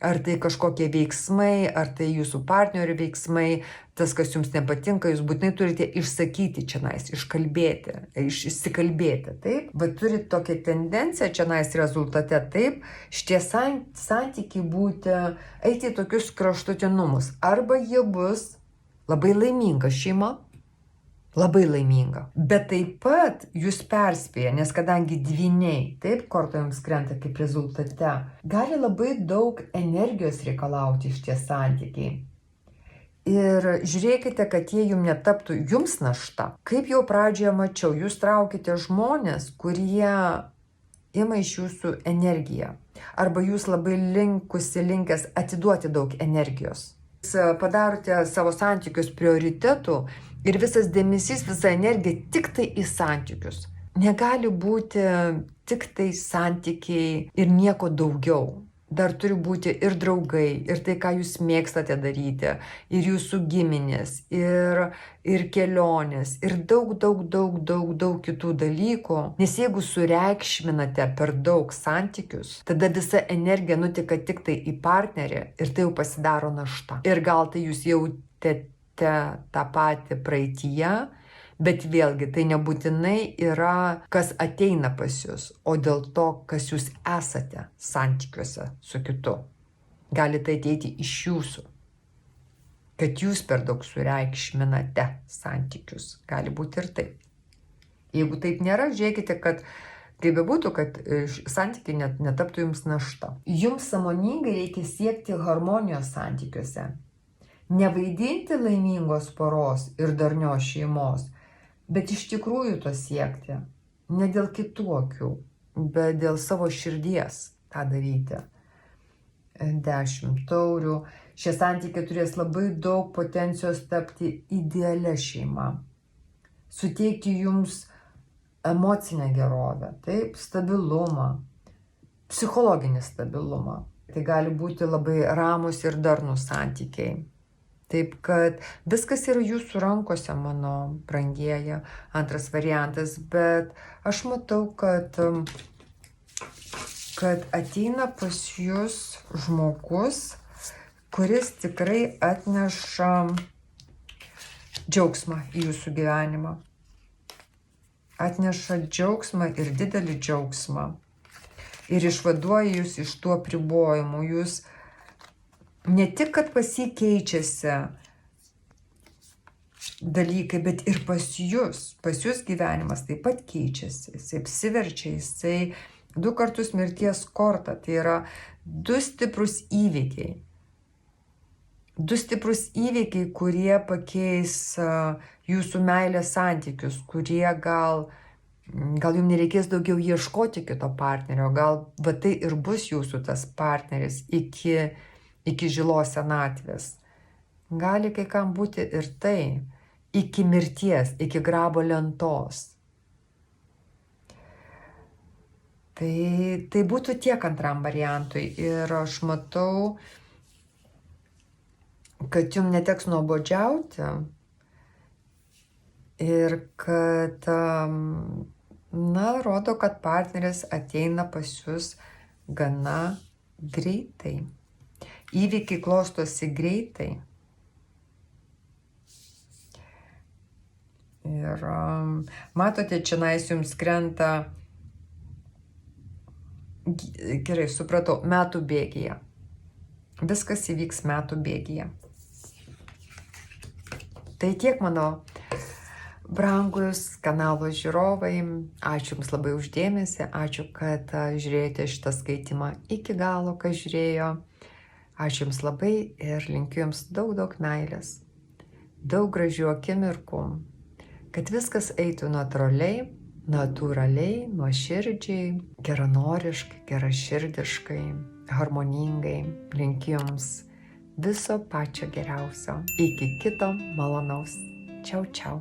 ar tai kažkokie veiksmai, ar tai jūsų partnerio veiksmai, tas, kas jums nepatinka, jūs būtinai turite išsakyti čionais, iškalbėti, išsikalbėti, taip? Bet turite tokią tendenciją čionais rezultate, taip, šitie santykiai būti, eiti į tokius kraštutinumus. Arba jie bus labai laiminga šeima, labai laiminga. Bet taip pat jūs perspėja, nes kadangi dvyniai, taip, kortoms krenta kaip rezultate, gali labai daug energijos reikalauti iš tie santykiai. Ir žiūrėkite, kad jie jums netaptų jums našta. Kaip jau pradžioje mačiau, jūs traukite žmonės, kurie ima iš jūsų energiją. Arba jūs labai linkęs atiduoti daug energijos. Jūs padarote savo santykius prioritetų, ir visas dėmesys, visa energija tik tai į santykius. Negali būti tik tai santykiai ir nieko daugiau. Dar turi būti ir draugai, ir tai, ką jūs mėgstate daryti, ir jūsų giminės, ir kelionės, ir daug kitų dalykų. Nes jeigu sureikšminate per daug santykius, tada visa energija nutika tik tai į partnerį ir tai jau pasidaro našta. Ir gal tai jūs jautėte tą patį praeityje, bet vėlgi tai nebūtinai yra, kas ateina pas jūs, o dėl to, kas jūs esate santykiuose su kitu. Gali tai ateiti iš jūsų, kad jūs per daug sureikšminate santykius. Gali būti ir taip. Jeigu taip nėra, žiūrėkite, kad kaip bebūtų, kad santykiai netaptų jums našta. Jums sąmoningai reikia siekti harmonijos santykiuose. Nevaidinti laimingos poros ir darnios šeimos, bet iš tikrųjų to siekti. Ne dėl kitų akių, bet dėl savo širdies tą daryti. 10 taurių. Šie santykiai turės labai daug potencijos tapti idealia šeima. Suteikti jums emocinę gerovę, taip, stabilumą, psichologinį stabilumą. Tai gali būti labai ramus ir darnus santykiai. Taip kad viskas yra jūsų rankose, mano brangieji, antras variantas, bet aš matau, kad ateina pas jūs žmogus, kuris tikrai atneša džiaugsmą į jūsų gyvenimą. Atneša džiaugsmą ir didelį džiaugsmą. Ir išvaduoja jūs iš tų apribojimų. Jūs ne tik, kad pasikeičiasi dalykai, bet ir pas jūs gyvenimas taip pat keičiasi. Jisai apsiverčia, jisai 2 kartus mirties korta. Tai yra 2 stiprus įvykiai. 2 stiprus įvykiai, kurie pakeis jūsų meilės santykius, kurie gal jums nereikės daugiau ieškoti kito partnerio, gal va tai ir bus jūsų tas partneris iki žilos senatvės. Gali kai kam būti ir tai, iki mirties, iki grabo lentos. Tai būtų tiek antram variantui. Ir aš matau, kad jums neteks nuobodžiauti ir kad, rodo, kad partneris ateina pas jūs gana greitai. Įvykiai klostosi greitai. Ir matote, čionais jums krenta, gerai, supratau, metų bėgyje. Viskas įvyks metų bėgyje. Tai tiek, mano brangus kanalo žiūrovai. Ačiū Jums labai uždėmesį. Ačiū, kad žiūrėjote šitą skaitimą iki galo, kas žiūrėjo. Ačiū Jums labai ir linkiu Jums daug meilės. Daug gražių akimirkų. Kad viskas eitų natūraliai, nuoširdžiai, geranoriškai, geraširdiškai, harmoningai. Linkiu Jums viso pačio geriausio. Iki kito malonaus. Čiau, čiau.